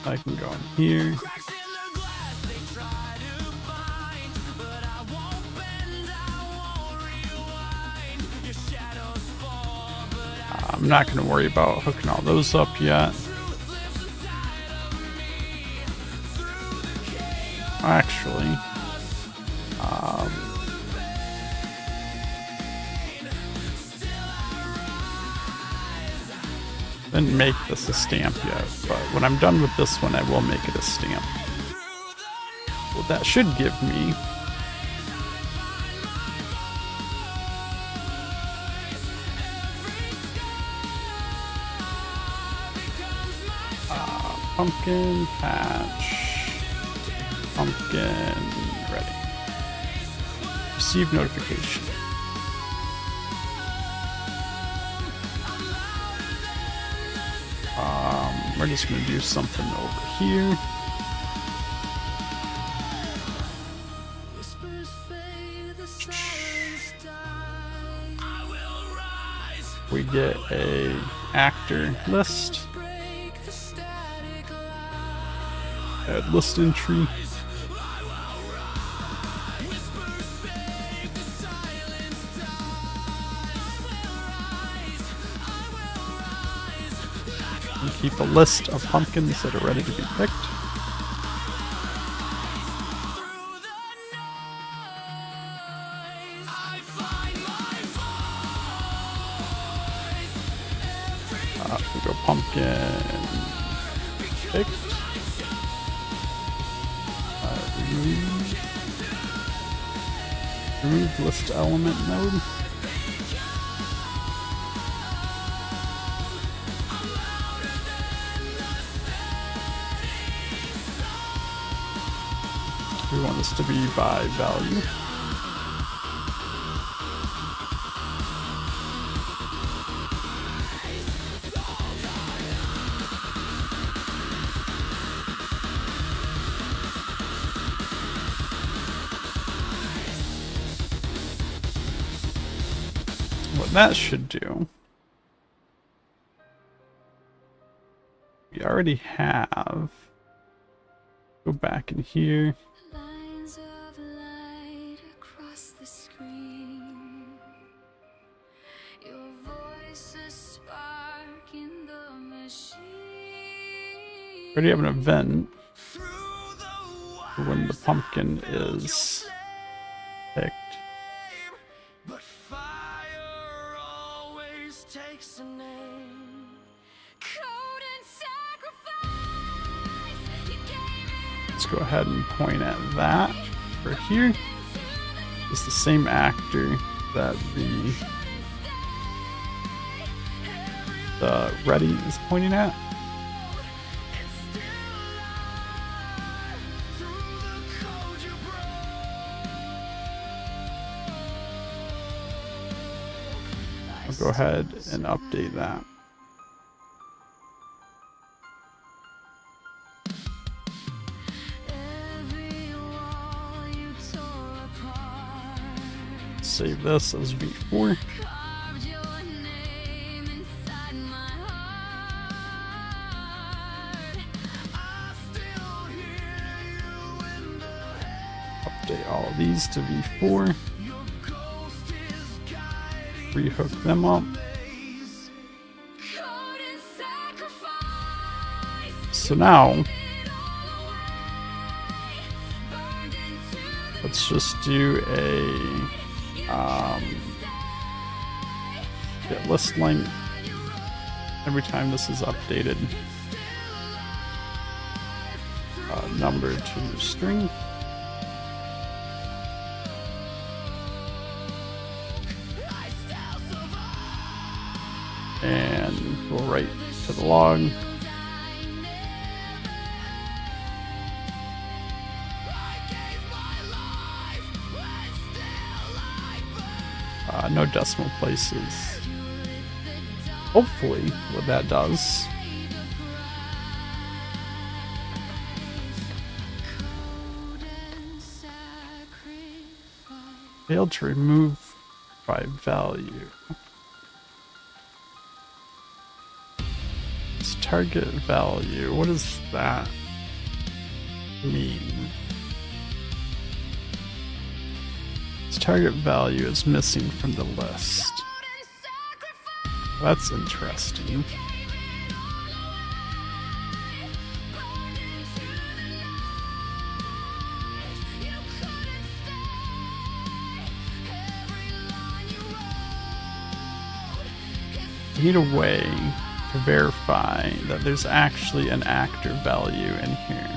I can go in here. I'm not going to worry about hooking all those up yet. Actually, didn't make this a stamp yet, but when I'm done with this one, I will make it a stamp. Well, that should give me pumpkin patch. Pumpkin ready. Receive notification. We're just gonna do something over here. We get a actor list. Add list entry. keep a list of pumpkins that are ready to be picked. We go pumpkin picked. Remove list element node. We want this to be by value. What that should do, we already have, go back in here. Lines of light across the screen. Your voice a spark in the machine. Already have an event for when the pumpkin is picked. But fire always takes a name. Code and sacrifice. You gave it Let's go ahead and point at that for here. It's the same actor that the ready is pointing at. I'll go ahead and update that. every wall you tore apart. Save this as V4. Carved your name inside my heart. I still hear you in the head. Update all of these to V4. Your ghost is guiding Rehook them up. ways. Code and sacrifice. So now, It all away. Burned into the let's just do a get list length every time this is updated. Number to string. And go right to the log. No decimal places. Hopefully, what that does failed to remove by value. It's target value. What does that mean? Its target value is missing from the list. That's interesting. I need a way to verify that there's actually an actor value in here.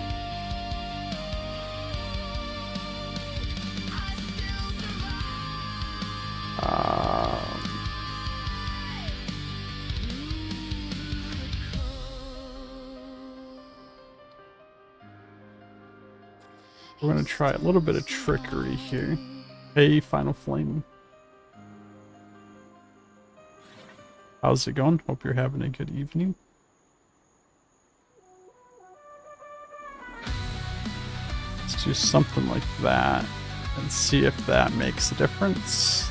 We're going to try a little bit of trickery here. Hey, Final Flame. How's it going? Hope you're having a good evening. Let's do something like that and see if that makes a difference.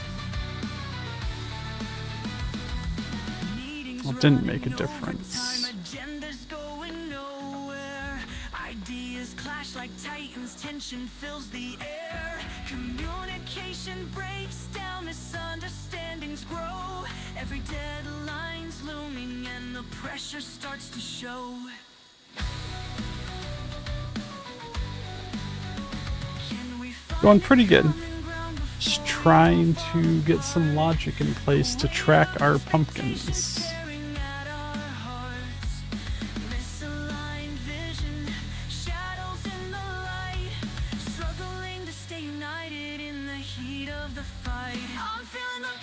Well, it didn't make a difference. Agendas going nowhere. Ideas clash like titans, tension fills the air. Communication breaks down, misunderstandings grow. Every deadline's looming and the pressure starts to show. Going pretty good. Just trying to get some logic in place to track our pumpkins.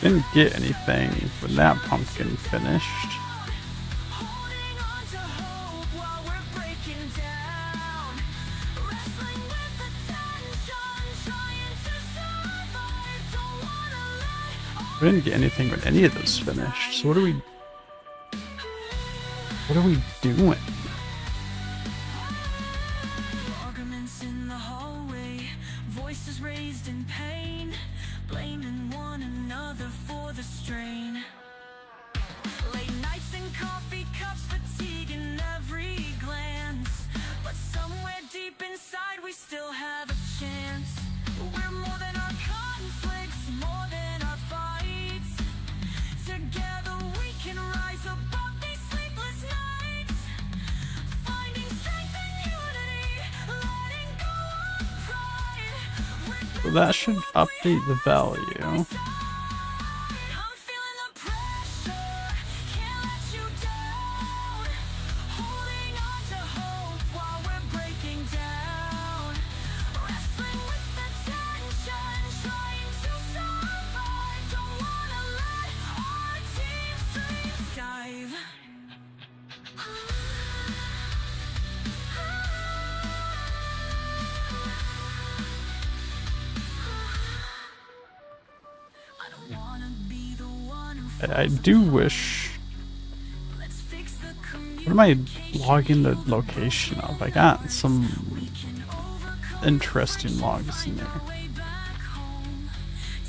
Didn't get anything when that pumpkin finished. We didn't get anything when any of those finished. So what are we doing? Arguments in the hallway, voices raised in pain, blaming one another for the strain. Late nights and coffee cups, fatigue in every glance. But somewhere deep inside we still have a chance. We're more than our conflicts, more than our fights. Together we can rise above these sleepless nights. Finding strength and unity, letting go of pride. So that should update the value. I'm feeling the pressure, can't let you down. Holding on to hope while we're breaking down. Wrestling with the tension, trying to survive. Don't wanna let our team's dreams dive. I don't wanna be the one who I do wish. let's fix the What am I logging the location of? I got some interesting logs in there. way back home.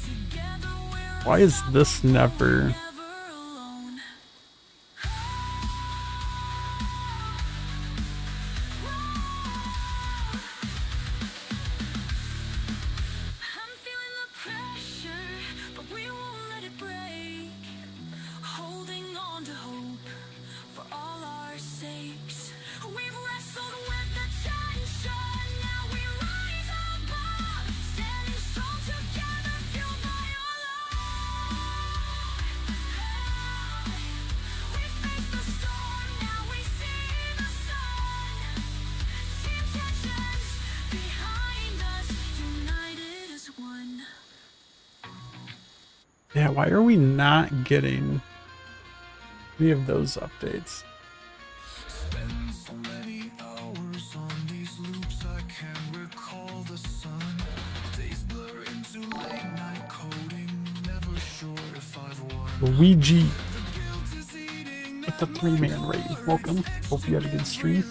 Together we're Why is this never? never alone. I'm feeling the pressure, but we won't let it break. Holding on to hope for all our sakes. We've wrestled with the tension, now we rise above. Standing strong together, fueled by our love. We face the storm, now we see the sun. Team tensions behind us, united as one. Yeah, why are we not getting any of those updates? Spend so many hours on these loops, I can't recall the sun. Days blur into late night coding, never sure if I've won. Luigi Guilt is eating with the 3-man raid. Welcome. Hope you had a good stream.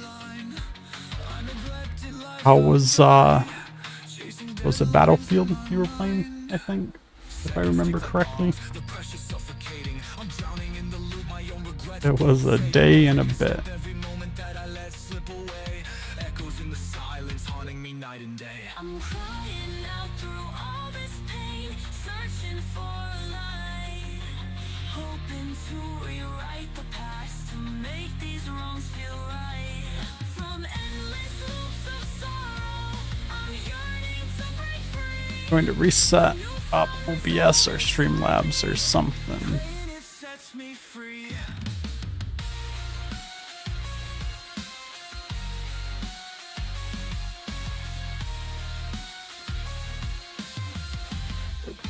How was it Battlefield you were playing, I think? If I remember correctly. the pressure suffocating. I'm drowning in the loop, my own regret. It was a day and a bit. Every moment that I let slip away echoes in the silence, haunting me night and day. I'm crying out through all this pain, searching for a light, hoping to rewrite the past, to make these wrongs feel right. From endless loops of sorrow, I'm yearning to break free. Going to reset up OBS or Streamlabs or something. And it sets me free.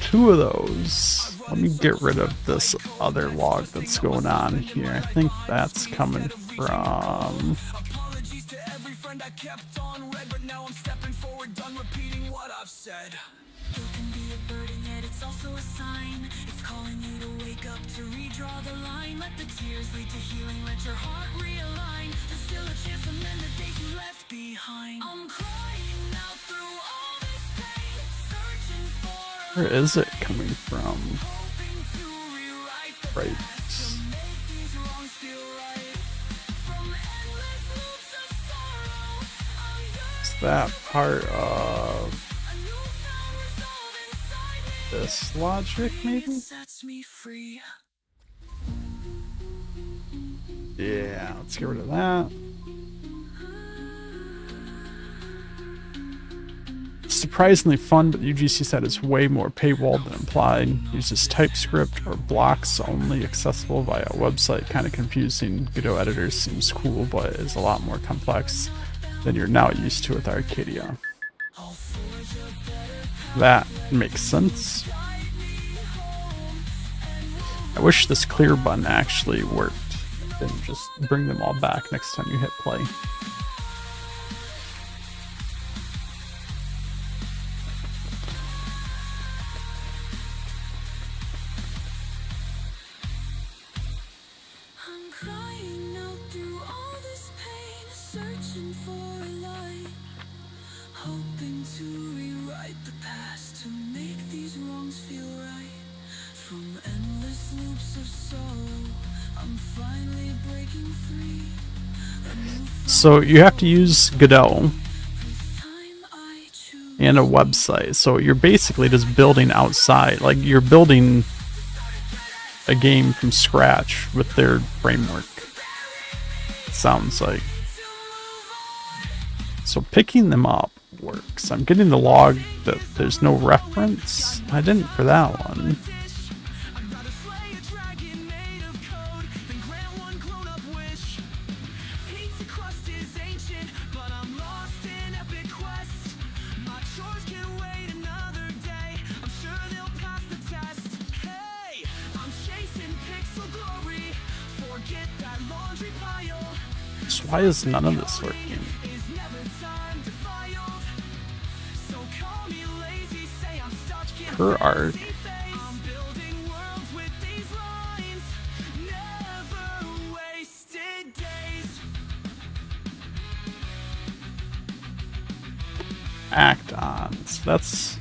Two of those. Let me get rid of this other log that's going on here. I think that's coming from. Apologies to every friend I kept on red, but now I'm stepping forward, done repeating what I've said. Guilt can be a burden, yet it's also a sign. It's calling you to wake up, to redraw the line. Let the tears lead to healing, let your heart realign. There's still a chance to mend the days you left behind. I'm crying out through all this pain, searching for a Where is it coming from? hoping to rewrite the Right. make these wrongs feel right. From endless loops of sorrow, I'm It's that part of this logic, maybe? Sets me free. Yeah, let's get rid of that. Surprisingly fun, but the UGC site is way more paywalled than implied. Uses TypeScript or blocks only, accessible via a website. Kind of confusing. Godot editor seems cool, but is a lot more complex than you're now used to with Arcadia. That makes sense. I wish this clear button actually worked. Then just bring them all back next time you hit play. I'm crying out through all this pain, searching for a light, hoping to rewrite the past, to make these wrongs feel right. From endless loops of sorrow, I'm finally breaking free. So you have to use Godot Time I choose. and a website. So you're basically just building outside. Like you're building a game from scratch with their framework. It sounds like. So picking them up works. I'm getting the log that there's no reference. I didn't for that one. I've got to slay a dragon made of code, then grant one grown-up wish. Pizza crust is ancient, but I'm lost in epic quest. My chores can wait another day. I'm sure they'll pass the test. Hey, I'm chasing pixel glory. Forget that laundry pile. So why is none of this working? Is never time defiled. So call me lazy, say I'm stuck in Per arc. I'm building worlds with these lines. Never wasted days. Act on. So that's.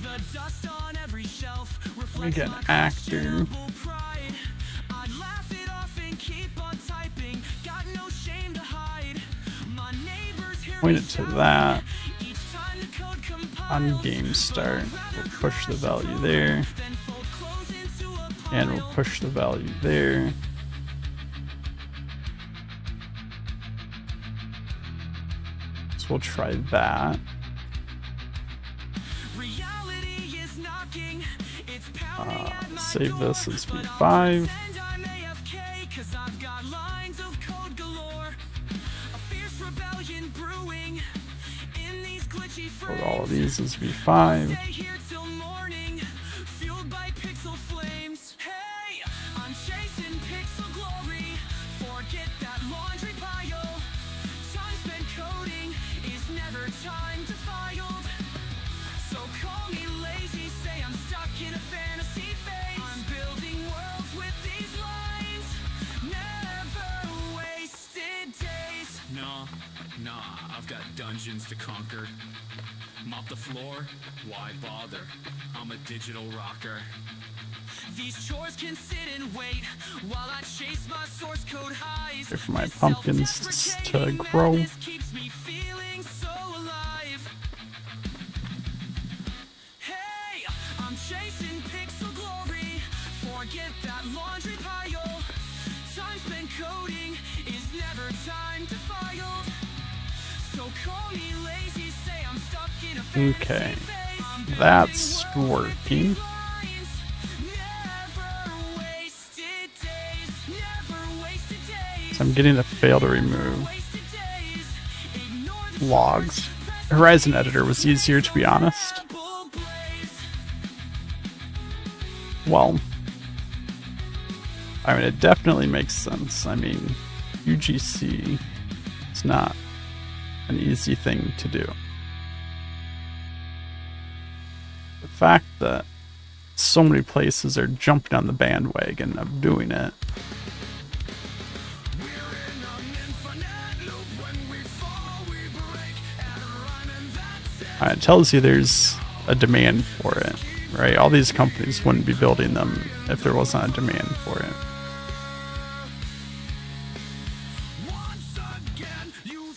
The dust on every shelf Let me get an reflects my actor. questionable pride. I'd laugh it off and keep on typing. Got no shame to hide. My neighbors hear Point me it to shouting. that. Each time the code compiles. On game start. We'll push the value there. Then fold clothes into a And we'll pile. push the value there. So we'll try that. Reality is knocking. It's pounding at my Save door, this as but I'll V5. pretend I'm AFK 'cause I've got lines of code galore. A fierce rebellion brewing in these glitchy Put all of frames. these as V5. Stay here till morning, fueled by pixel flames. Hey, I'm chasing pixel glory. Forget that laundry pile. Time spent coding is never time defiled. So call me lazy, say I'm stuck in a fantasy phase. I'm building worlds with these lines. Never wasted days. Nah, I've got dungeons to conquer. Mop the floor? Why bother? I'm a digital rocker. These chores can sit and wait while I chase my source code highs. Wait for my This pumpkins self-deprecating to grow. madness keeps me feeling so alive. Hey, I'm chasing pixel glory. Forget that laundry pile. Time spent coding is never time defiled. So call me lazy, say I'm stuck in a fantasy Okay. phase. I'm building That's worlds with working. these lines. Never wasted days. Never wasted days. So I'm getting a fail to remove Wasted days. Ignore the logs. Horizon Editor was easier, to be honest. terrible blaze. Well, I mean, it definitely makes sense. I mean, UGC is not an easy thing to do. The fact that so many places are jumping on the bandwagon of doing it. It tells you there's a demand for it, right? All these companies wouldn't be building them if there wasn't a demand for it. Once again, you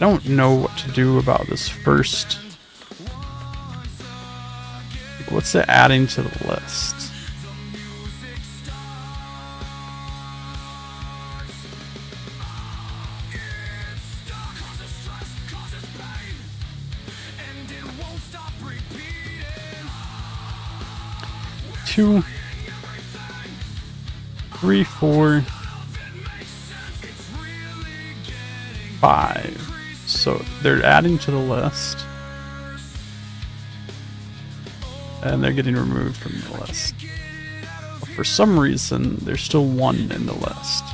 don't know what to do about this first. Like, what's it adding to the list? Two, 3, 4, 5. So they're adding to the list. And they're getting removed from the list. But for some reason, there's still 1 in the list.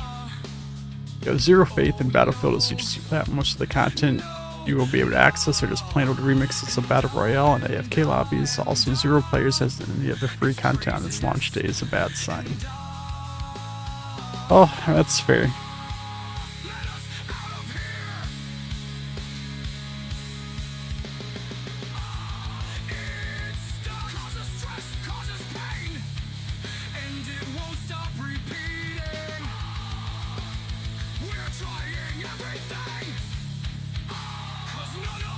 You have zero faith in Battlefield as you just that most of the content you will be able to access or just plain old remixes of Battle Royale and AFK lobbies. Also, 0 players has any other free content on its launch day is a bad sign. Oh, that's fair.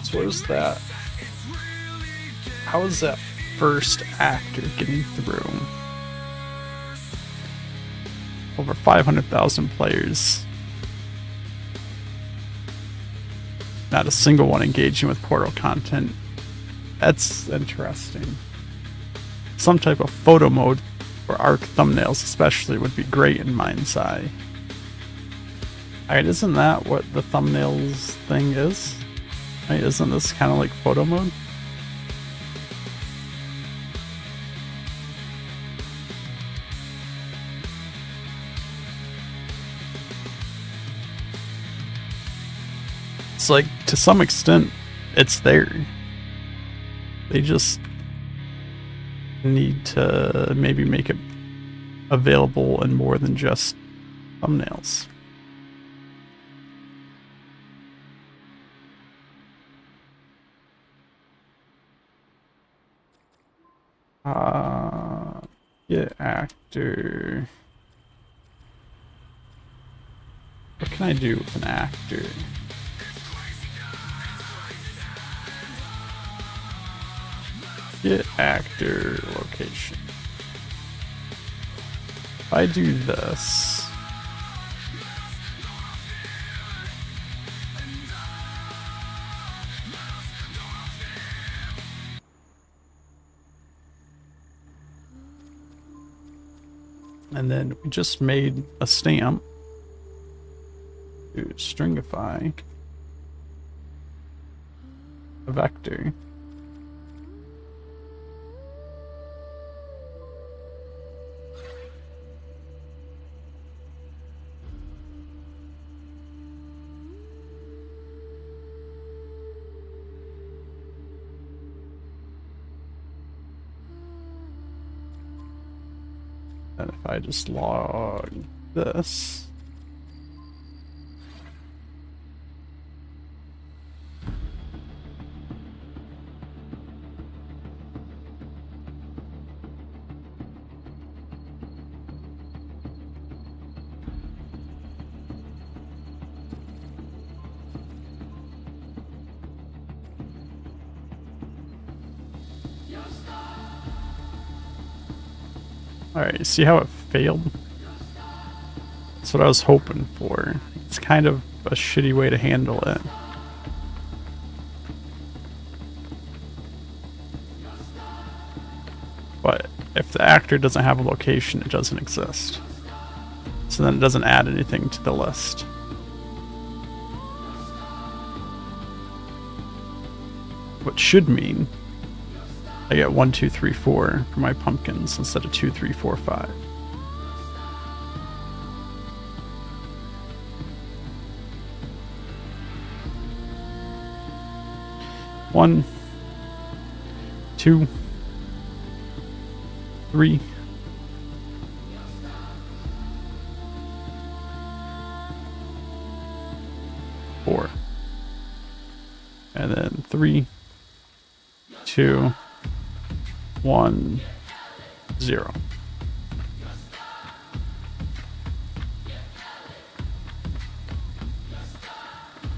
So what is that? How is that first actor getting through? Over 500,000 players. Not a single one engaging with Portal content. That's interesting. Some type of photo mode for ARC thumbnails especially would be great in MindsEye. Alright, isn't that what the thumbnails thing is? Right, isn't this kind of like photo mode? It's like, to some extent, it's there. They just need to maybe make it available in more than just thumbnails. Get actor. What can I do with an actor? Get actor location. If I do this, and then we just made a stamp to stringify a vector. And if I just log this, alright, you see how it failed? That's what I was hoping for. It's kind of a shitty way to handle it. But if the actor doesn't have a location, it doesn't exist. So then it doesn't add anything to the list. What should mean I get 1, 2, 3, 4 for my pumpkins instead of 2, 3, 4, 5. One, 2, 3, 4, and then 3, 2, 1, 0.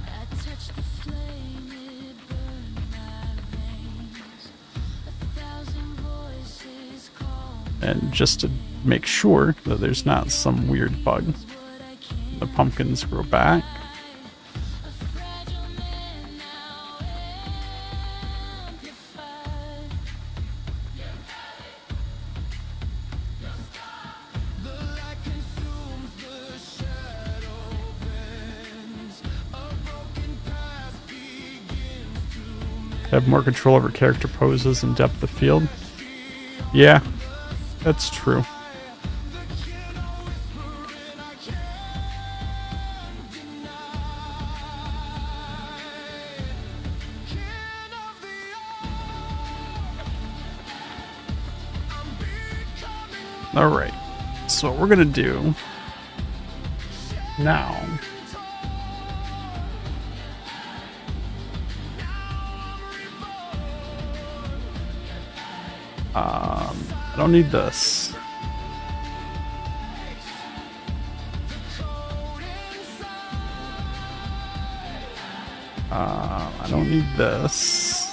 I touch the flame. And just to make sure that there's not some weird bug, the pumpkins grow back. Have more control over character poses and depth of field. Yeah, that's true. All right, so what we're gonna do now I don't need this. I don't need this.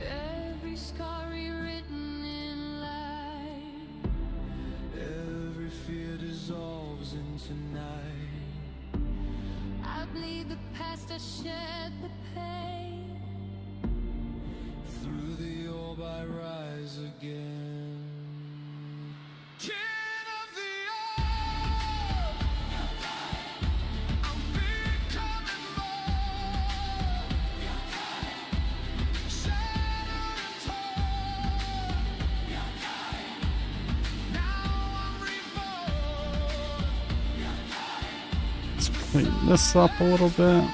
Every scar rewritten in light, every fear dissolves into night. I bleed the past, I shed the pain. Through the orb I rise again. King of the orb, I'm becoming more. Shattered and torn. Now I'm reborn. Let's clean this up a little bit.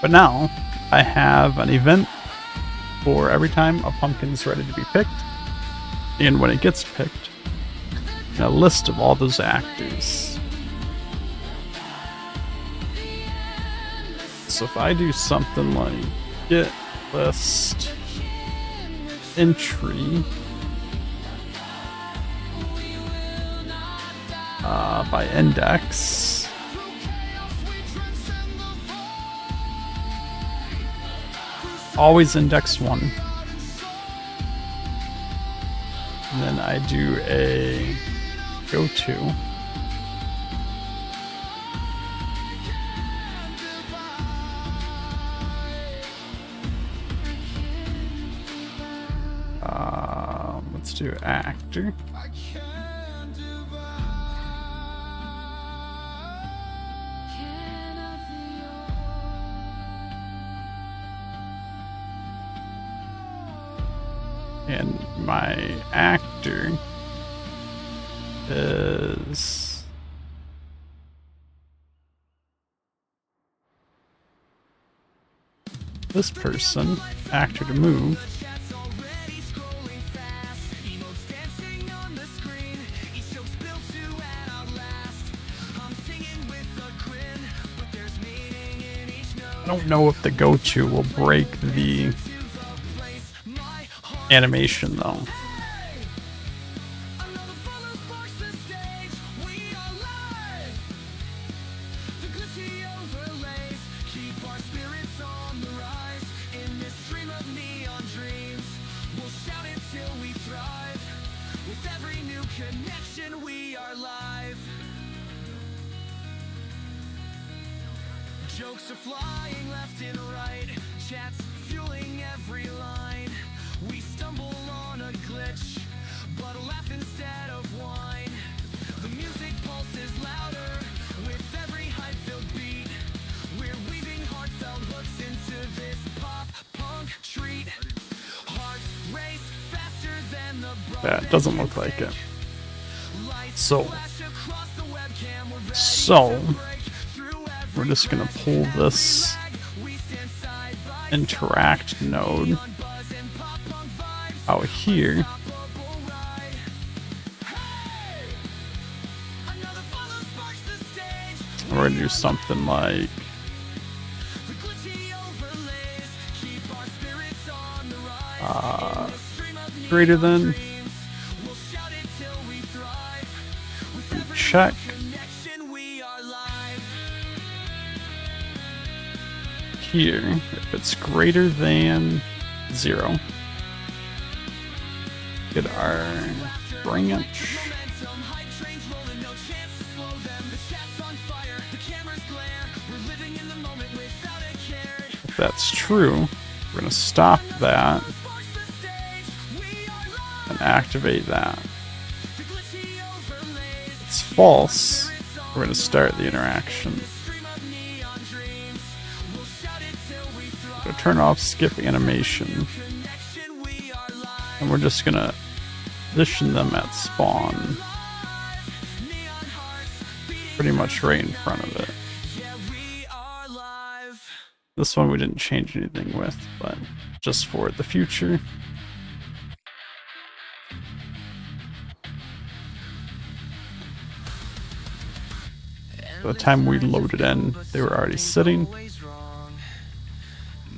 But now I have an event for every time a pumpkin is ready to be picked, and when it gets picked, and a list of all those actors. So if I do something like get list entry by index, always index 1. And then I do a go to. Let's do actor. And my actor is this person, actor to move. I don't know if the go-to will break the animation though. Jokes are flying left and right, chats fueling every line. We stumble on a glitch, but laugh instead of whine. The music pulses louder with every hype-filled beat. We're weaving heartfelt hooks into this pop-punk treat. Hearts race faster than the That doesn't look like it. So we're just gonna pull this interact node out here. And we're gonna do something like greater than. Check. Here, if it's greater than 0, get our branch. If that's true, we're going to stop that and activate that. If it's false, we're going to start the interaction. So turn off skip animation, and we're just going to position them at spawn, pretty much right in front of it. This one we didn't change anything with, but just for the future. By the time we loaded in, they were already sitting.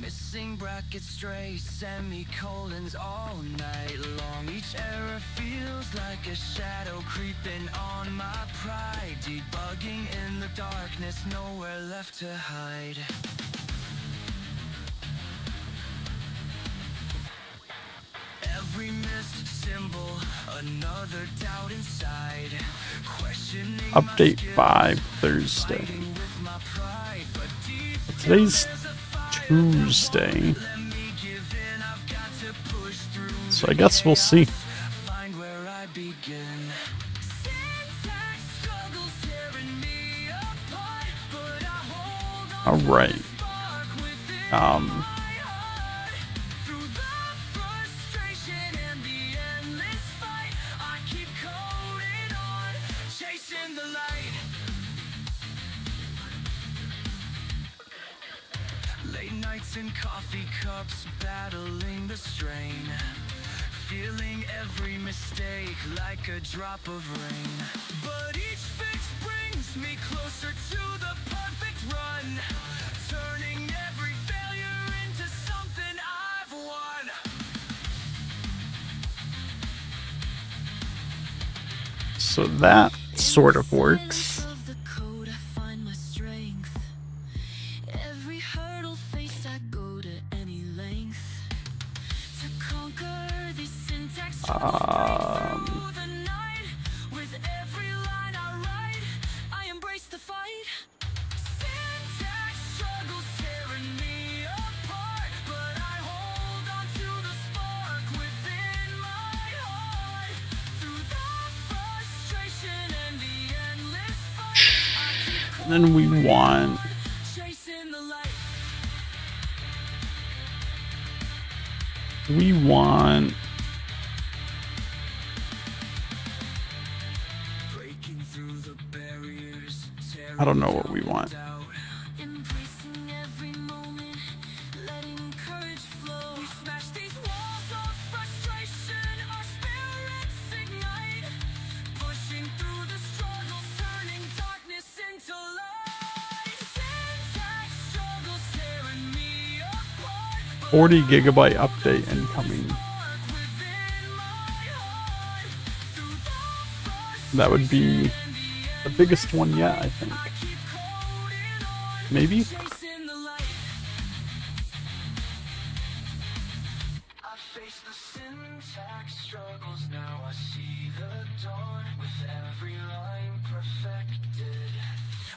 Missing brackets, stray semicolons all night long. Each error feels like a shadow creeping on my pride. Debugging in the darkness, nowhere left to hide. Every missed symbol, another doubt inside. Questioning Update 5 Thursday. Today's Tuesday, so I guess we'll see. Find where I begin. All right. Late nights in coffee cups, battling the strain, feeling every mistake like a drop of rain. But each fix brings me closer to the perfect run, turning every failure into something I've won. So that sort of works. Then we want I don't know what we want. A 40 gigabyte update incoming. That would be the biggest one yet, I think. Maybe?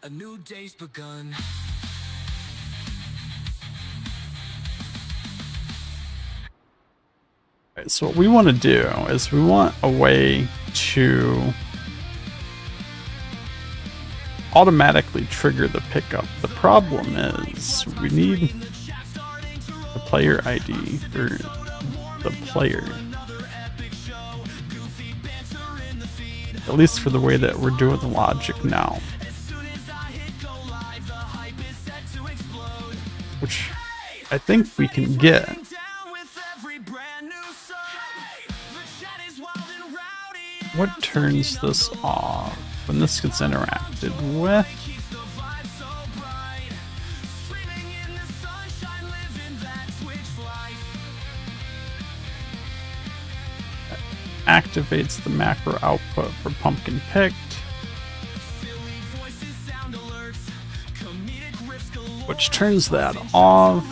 A new day's begun. Right, so what we want to do is we want a way to automatically trigger the pickup. The problem is we need the player ID for the player. At least for the way that we're doing the logic now. Which I think we can get. What turns this off when this gets interacted with? activates the macro output for pumpkin picked, which turns that off.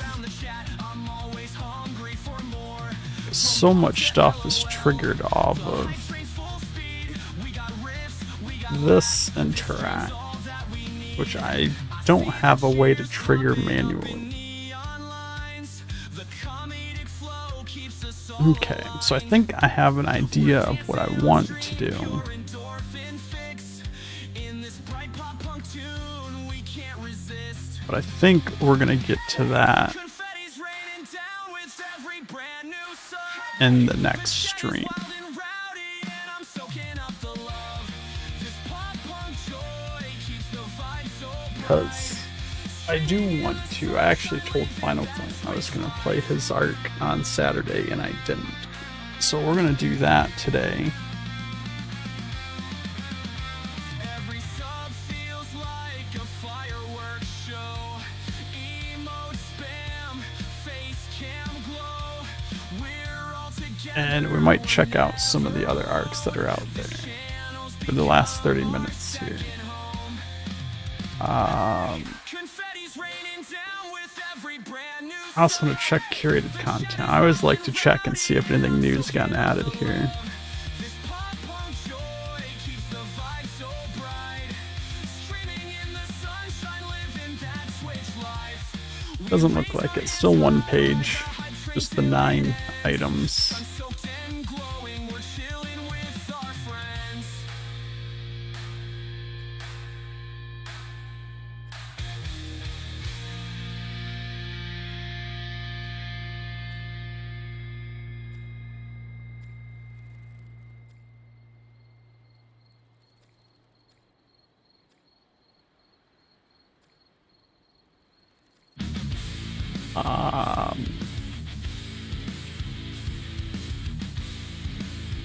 So much stuff is triggered off of this interact, which I don't have a way to trigger manually. Okay, so I think I have an idea of what I want to do. But I think we're gonna get to that in the next stream. Because I do want to. I actually told Final Point I was going to play his arc on Saturday, and I didn't. So we're going to do that today. And we might check out some of the other arcs that are out there for the last 30 minutes here. I also want to check curated content. I always like to check and see if anything new's gotten added here. Doesn't look like it. Still one page. Just the 9 items.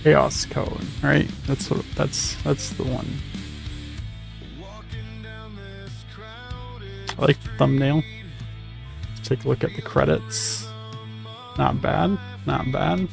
Chaos Code, right? That's the one. I like the thumbnail. Let's take a look at the credits. Not bad, not bad.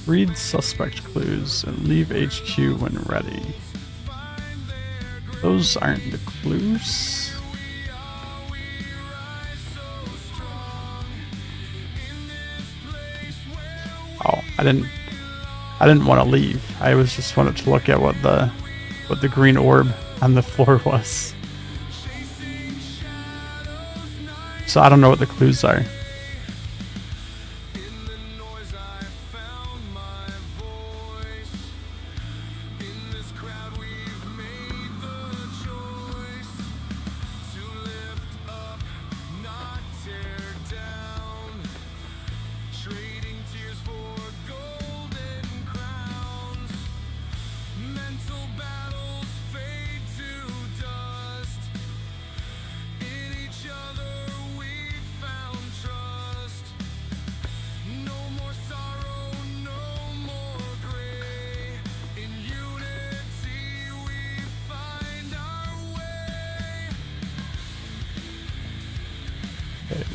Read suspect clues and leave HQ when ready. Those aren't the clues. Oh, I didn't want to leave. I was just wanted to look at what the green orb on the floor was. So I don't know what the clues are.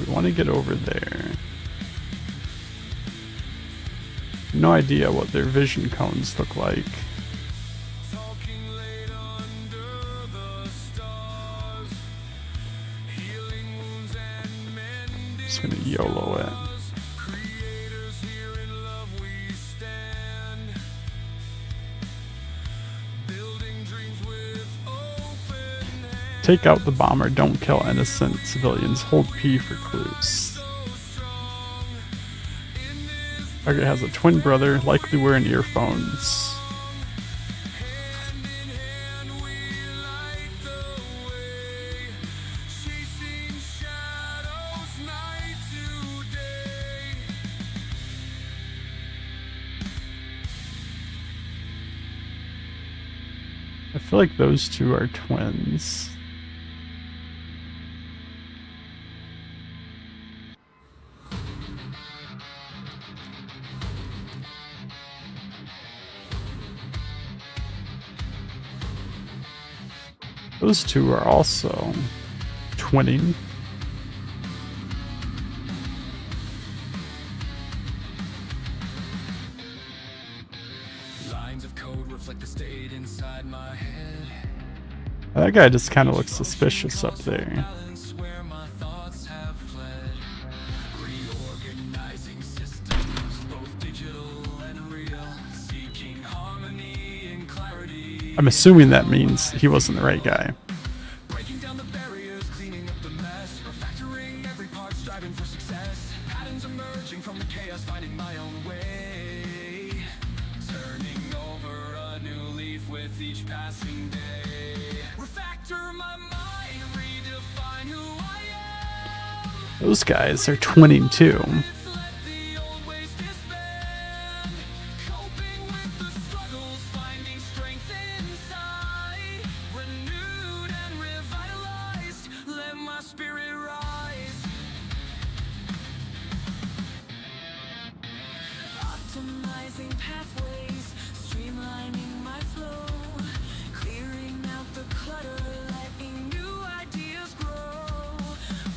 We want to get over there. No idea what their vision cones look like. Just gonna YOLO it. Take out the bomber, don't kill innocent civilians, hold P for clues. Target has a twin brother, likely wearing earphones. I feel like those two are twins. Those two are also twinning. Lines of code reflect the state inside my head. That guy just kind of looks suspicious up there. Balance where my thoughts have fled. Reorganizing systems, both digital and real. Seeking harmony and clarity. I'm assuming that means he wasn't the right guy. Breaking down the barriers, cleaning up the mess. Refactoring every part, striving for success. Patterns emerging from the chaos, finding my own way. Turning over a new leaf with each passing day. Refactor my mind, redefine who I am. Those guys are twinning too. Let the old ways disband. Coping with the struggles, finding strength inside. Renewed and revitalized, let my spirit rise. Optimizing pathways, streamlining my flow, clearing out the clutter, letting new ideas grow,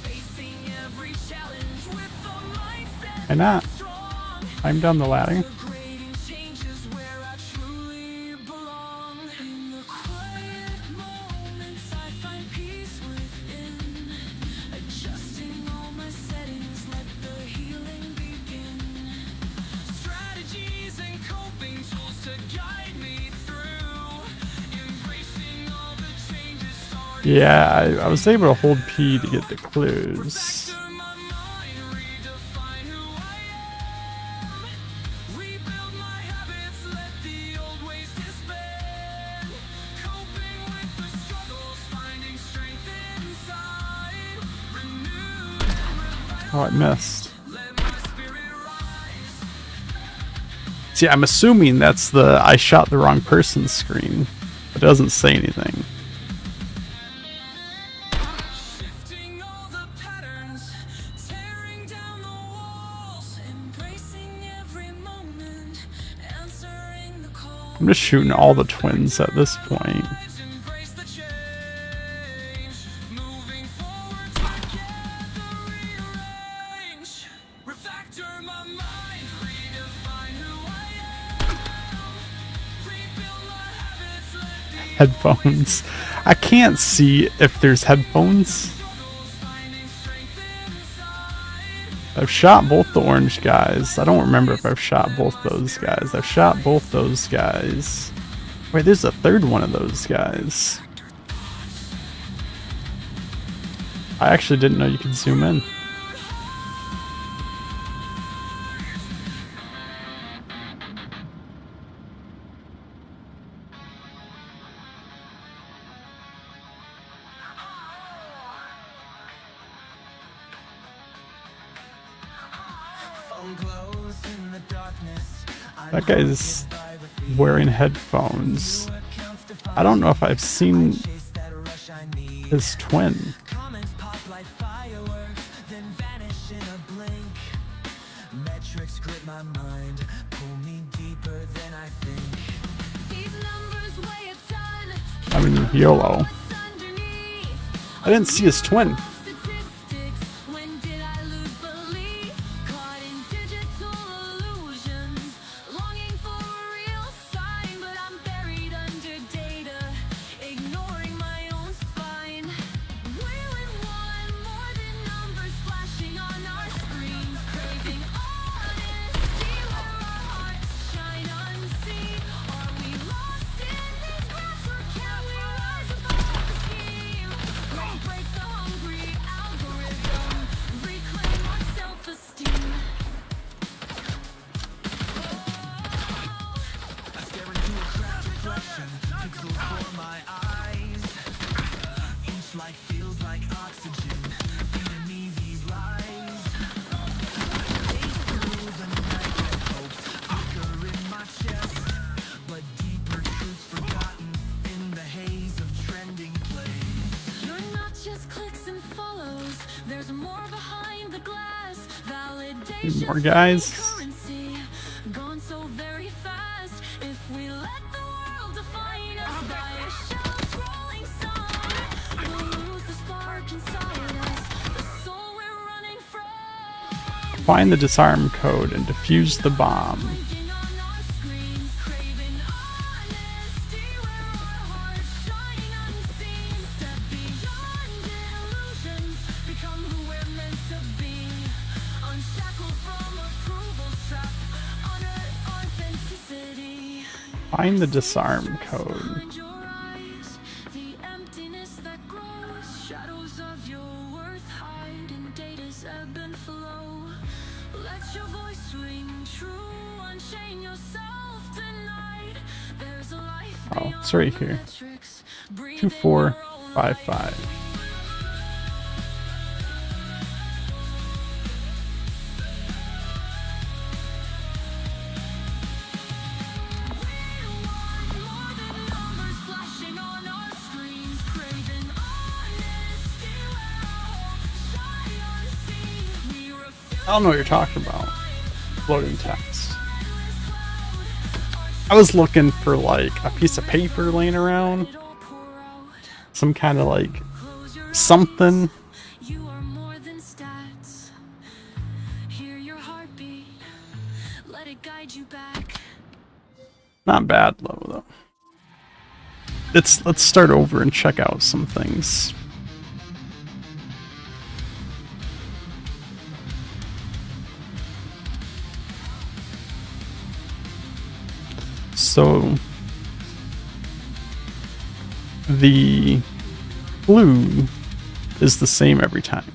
facing every challenge with a mindset Why not? strong, Climb down the ladder. creating changes where I truly belong. In the quiet moments I find peace within, adjusting all my settings, let the healing begin. Strategies and coping tools to guide me through. Embracing all the changes starting. Yeah, I was able to hold P to get the clues. Refactor my mind, redefine who I am. Rebuild my habits, let the old ways disband. Coping with the struggles, finding strength inside. Renewed and revitalized, Oh, I missed. let my spirit rise. See, I'm assuming that's the I shot the wrong person screen. It doesn't say anything. Shifting all the patterns, tearing down the walls. Embracing every moment, answering the call. I'm just shooting all the twins at this point. Embrace the change. Moving forward together, rearrange. Refactor my mind, redefine who I am. Rebuild my habits, let the Headphones. I can't see if there's headphones. struggles, finding strength inside. I've shot both the orange guys. I don't remember if I've shot both those guys. I've shot both those guys. Wait, there's a third one of those guys. I actually didn't know you could zoom in. Phone glows in the darkness. That guy's wearing headphones. I don't know if I've seen his twin. Comments pop like fireworks, then vanish in a blink. Metrics grip my mind, pull me deeper than I think. These numbers weigh a ton. I mean, YOLO. What's underneath? I didn't see his twin. Statistics. When did I lose belief? Caught in digital illusions. Longing for a real sign, but I'm buried under data. Ignoring my own spine. Will and want more than numbers flashing on our screens. Craving honesty where our hearts shine unseen. Are we lost in these graphs or can we rise above the scheme? Let's break the hungry algorithm. Reclaim our self-esteem. I stare into a cracked reflection, pixels for my eyes. Each light feels like oxygen, feeding me these lies. Days through the night with hopes flicker in my chest, but deeper truths forgotten in the haze of trending plays. You're not just clicks and follows. There's more behind the glass. Validation. More guys. Currency. Gone so very fast. If we let the world define us by a shallow scrolling sun. Find the disarm code and defuse the bomb. Blinking on our screens, craving honesty where our hearts shine unseen. Step beyond illusions, become who we're meant to be. Unshackled from approval's trap, honor authenticity. Find the disarm code. Behind your eyes, the emptiness that grows, shadows of your worth hide in data's ebb and flow. Let your voice ring true, unchain yourself tonight. There's a life Oh, it's right here. 2455. I don't know what you're talking about. Floating text. I was looking for like a piece of paper laying around. Some kind of like something. You are more than stats. Hear your heartbeat. Let it guide you back. Not bad though. Let's start over and check out some things. So the clue is the same every time,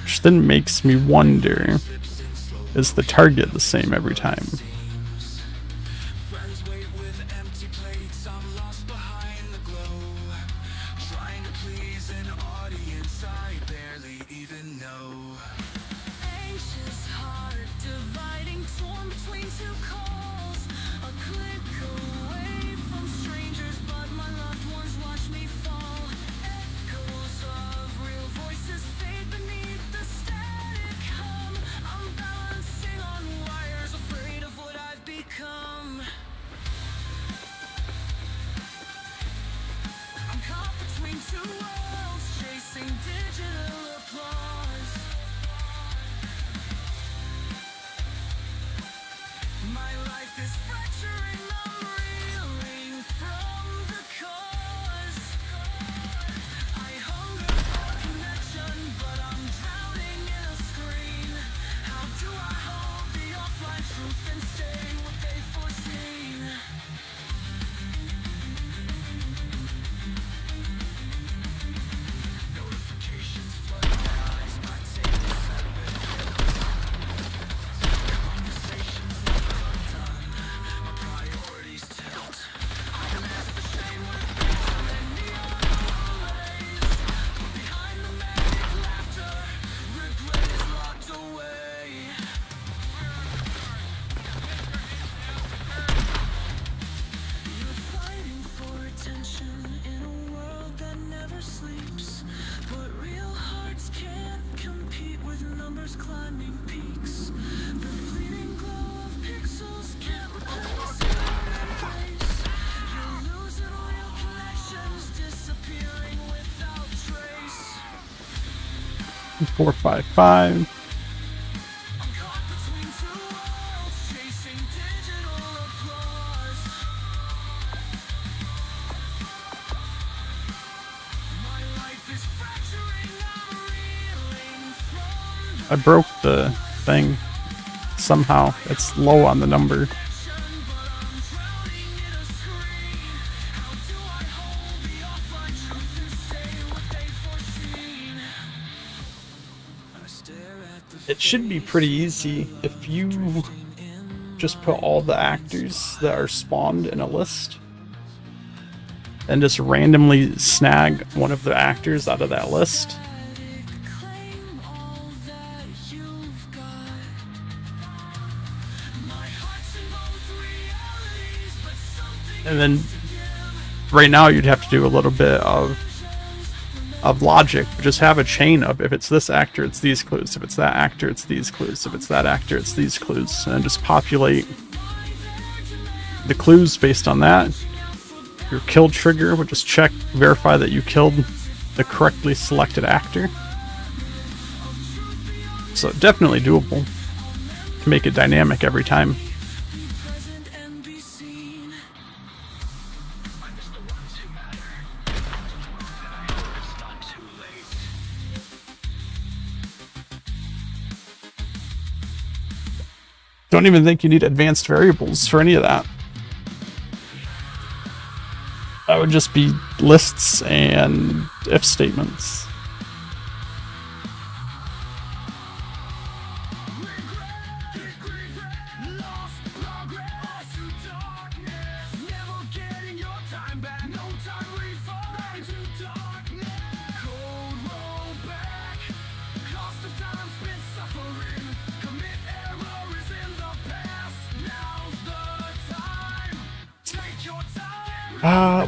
which then makes me wonder, is the target the same every time? Friends wait with empty plates, I'm lost behind the glow. Trying to please an audience I barely even know. Anxious heart dividing, torn between two calls. A click away from strangers, but my loved ones watch me fall. Echoes of real voices fade beneath the static hum. I'm balancing on wires, afraid of what I've become. I'm caught between two worlds, chasing digital applause. My life is fracturing, I'm reeling from the cause. I hunger for connection, but I'm drowning in a screen. How do I hold the offline truth and stay what they've foreseen? Notifications flood my eyes, my tape is conversations never undone. My priorities tilt. I mask the shame with pixel and neon overlays. But behind the manic laughter, regret is locked away. You're fighting for attention in a world that never sleeps. But real hearts can't compete with numbers climbing peaks. The fleeting glow of pixels can't replace your embrace. You're losing real connections, disappearing without trace. 455. I'm caught between two worlds, chasing digital applause. My life is fracturing, I'm reeling from I broke the thing somehow. It's low on the number. action, but I'm drowning in a screen. How do I hold the offline truth and say what they've foreseen? I stare at the It should be pretty easy if you just put all the actors that are spawned in a list and just randomly snag one of the actors out of that list. Claim all that you've got. my heart's in both realities, but something And then right now you'd have to do a little bit of logic, but just have a chain of, if it's this actor, it's these clues. If it's that actor, it's these clues. If it's that actor, it's these clues. And then just populate the clues based on that. Your kill trigger would just check, verify that you killed the correctly selected actor. So definitely doable to make it dynamic every time. present and be seen. Don't even think you need advanced variables for any of that. That would just be lists and if statements.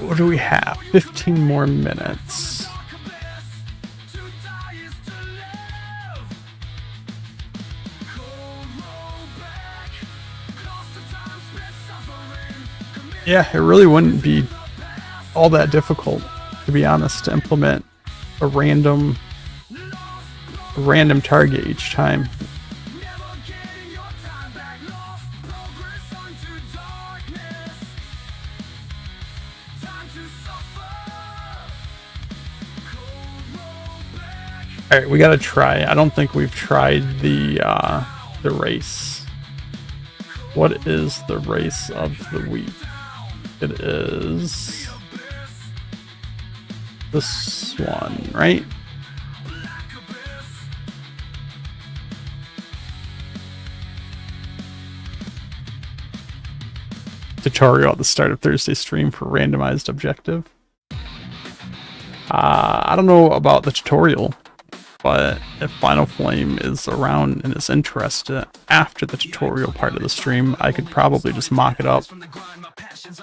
What do we have? 15 more minutes. Yeah, it really wouldn't be all that difficult, to be honest, to implement a random target each time. Alright, we gotta try. I don't think we've tried the race. What is the race of the week? It is this one, right? Tutorial at the start of Thursday stream for randomized objective. I don't know about the tutorial, but if Final Flame is around and is interested after the tutorial part of the stream, I could probably just mock it up.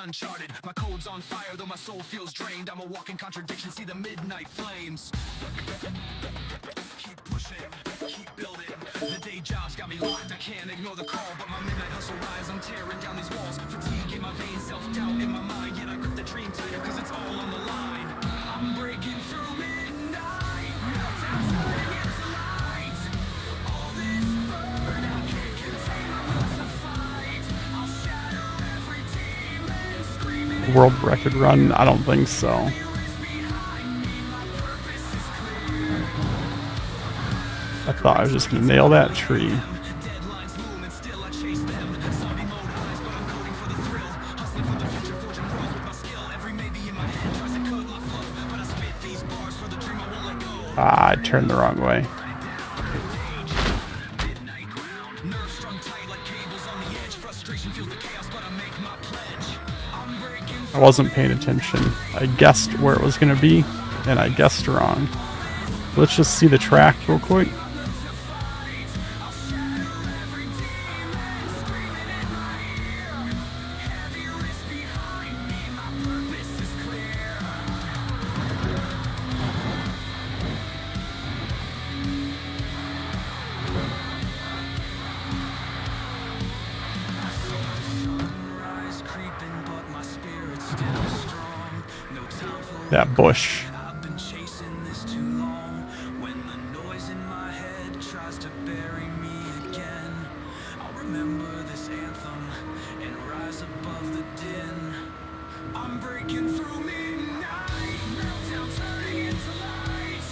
Uncharted, my code's on fire, though my soul feels drained. I'm a walking contradiction, see the midnight flames. Keep pushing, keep building. The day job's got me locked, I can't ignore the call, but my midnight hustle rise, I'm tearing down these walls. Fatigue in my veins, self-doubt in my mind, yet I grip the dream tighter, cause it's all on the line. I'm breaking through midnight, meltdown turning into light. All this burnout can't contain my will to fight. I'll shatter every demon, screaming. World record run? I don't think so. I thought I was just gonna nail that tree. Deadlines loom and still I chase them. Zombie mode eyes, but I'm coding for the thrill. Hustling for the future, forging pros with my skill. Every maybe in my head tries to cut my flow, but I spit these bars for the dream I won't let go. Ah, I turned the wrong way. Midnight ground, nerves strung tight like cables on the edge. Frustration feels the chaos, but I make my pledge. I'm breaking I wasn't paying attention. I guessed where it was gonna be, and I guessed wrong. Let's just see the track real quick. sunrise creeping, but my spirit's still strong. No time for That bush. I've been chasing this too long. When the noise in my head tries to bury me again, I'll remember this anthem and rise above the din. I'm breaking through midnight, meltdown turning into light.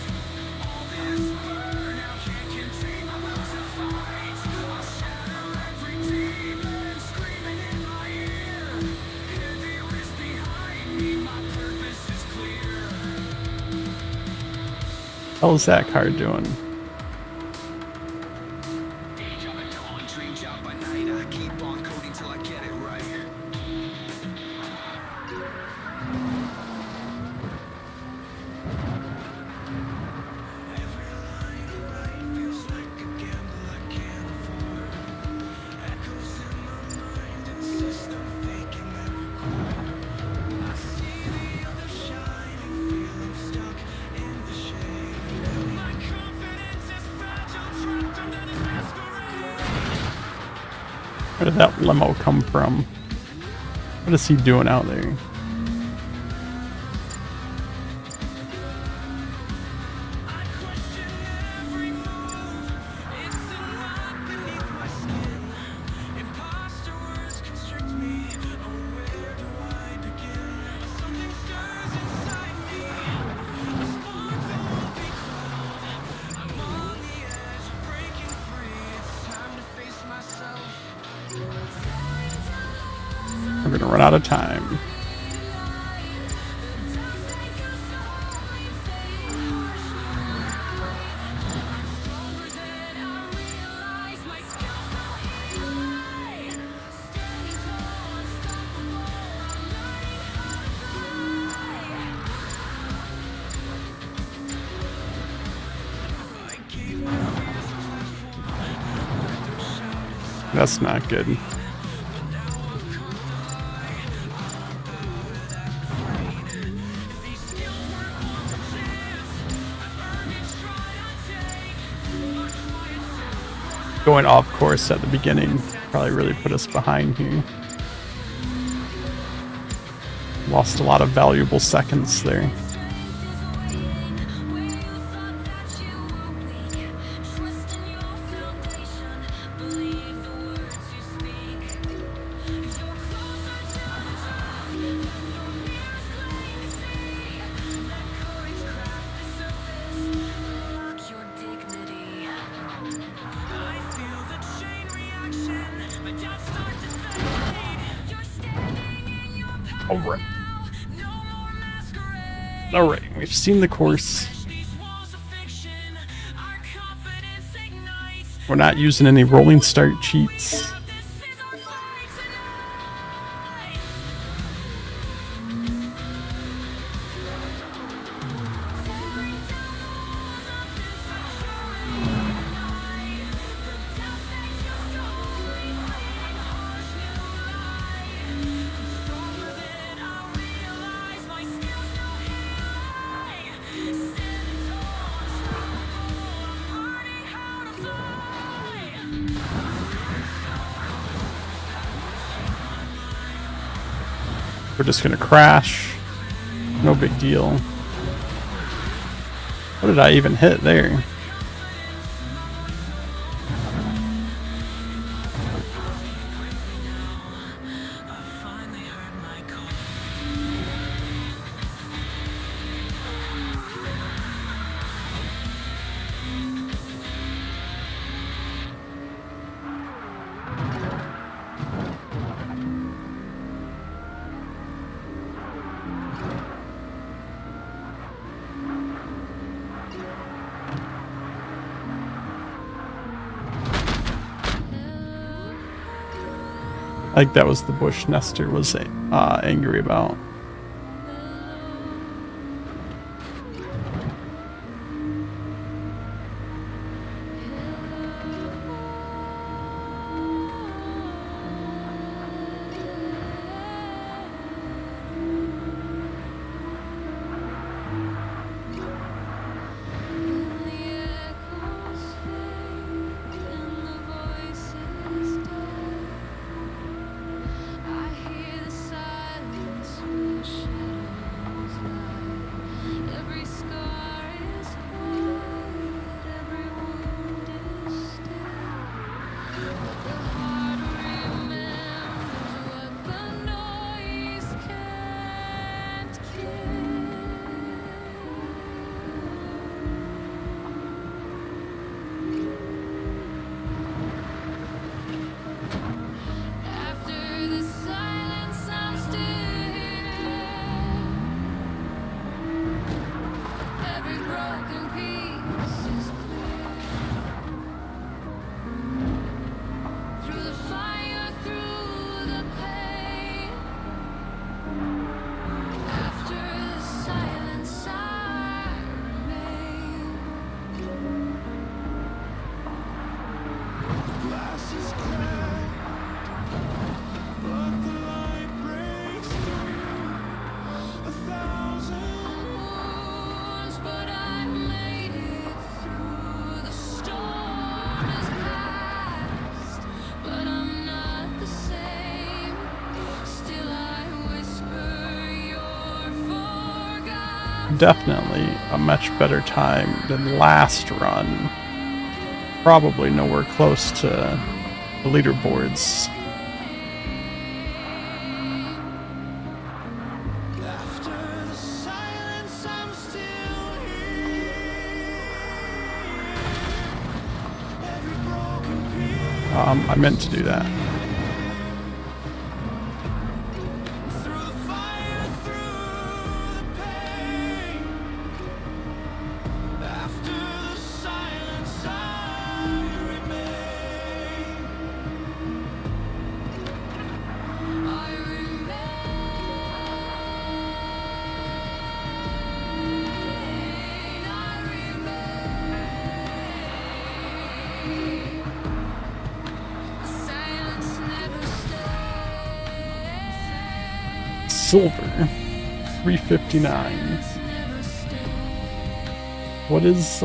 All this burnout can't contain my will to fight. I'll shatter every demon screaming in my ear. Heavy risk behind me, my purpose is clear. How's that card doing? Day job at dawn, dream job by night. I keep on coding till I get it right. Every line I write feels like a gamble I can't afford. Echoes in my mind insist I'm faking every chord. I see the others shining, feel I'm stuck in the shade. My confidence is fragile, trapped under this masquerade. Where did that limo come from? What is he doing out there? we're gonna run out of time. That's not good. Going off course at the beginning probably really put us behind here. Lost a lot of valuable seconds there. Alright, we've seen the course. We're not using any rolling start cheats. We're just gonna crash. No big deal. What did I even hit there? I think that was the bush Nestor was angry about. Definitely a much better time than last run. Probably nowhere close to the leaderboards. I meant to do that. silver. 359. What is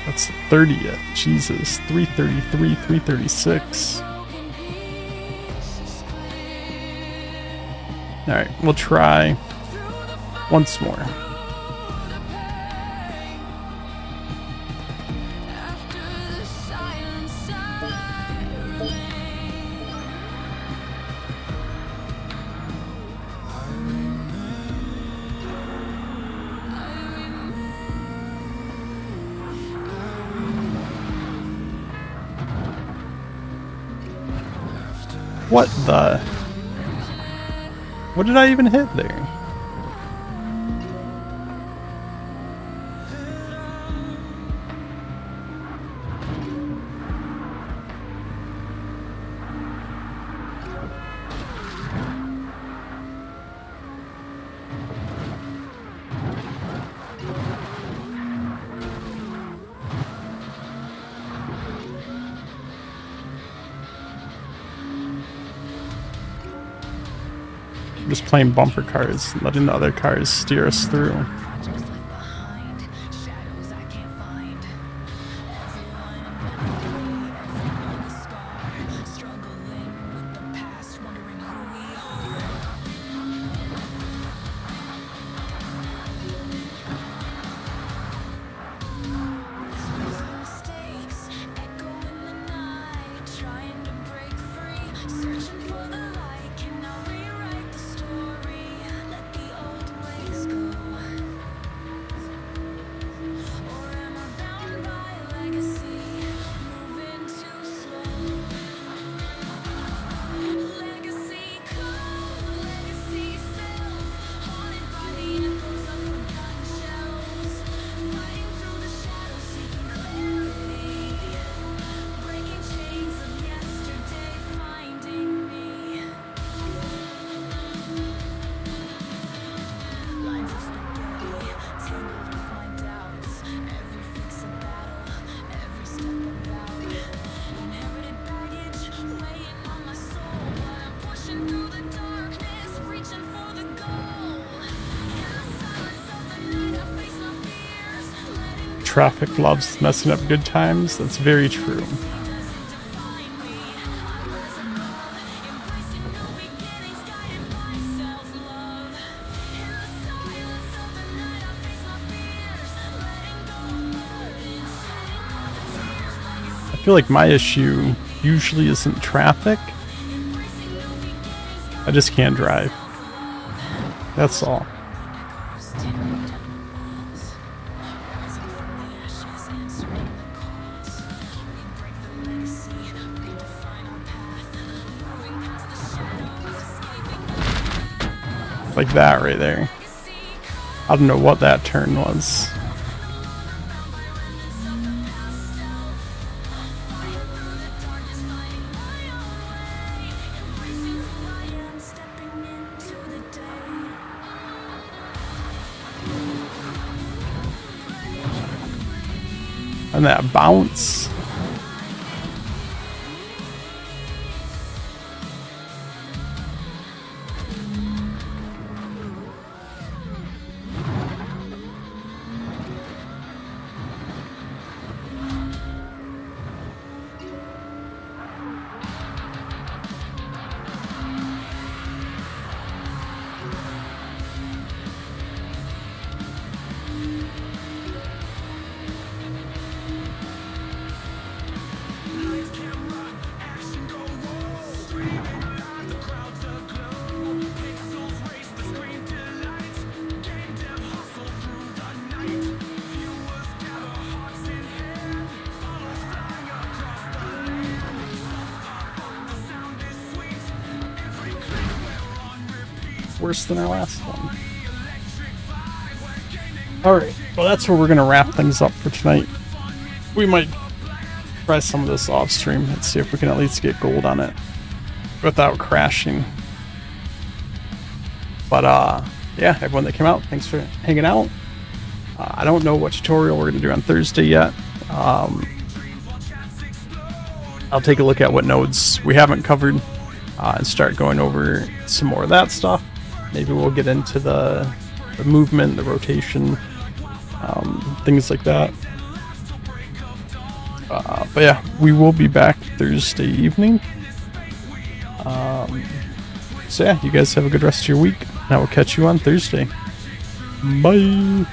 that's the 30th. Jesus. 333, 336. Alright, we'll try once more. What the? What did I even hit there? I'm just playing bumper cars, letting the other cars steer us through. Traffic loves messing up good times. That's very true. I feel like my issue usually isn't traffic. I just can't drive. That's all. Like that right there. I don't know what that turn was. And that bounce. Worse than our last one. Alright, well that's where we're going to wrap things up for tonight. We might try some of this off stream and see if we can at least get gold on it without crashing. But yeah, everyone that came out, thanks for hanging out. I don't know what tutorial we're going to do on Thursday yet. I'll take a look at what nodes we haven't covered and start going over some more of that stuff. Maybe we'll get into the movement, the rotation, things like that. But yeah, we will be back Thursday evening. So yeah, you guys have a good rest of your week, and I will catch you on Thursday. Bye!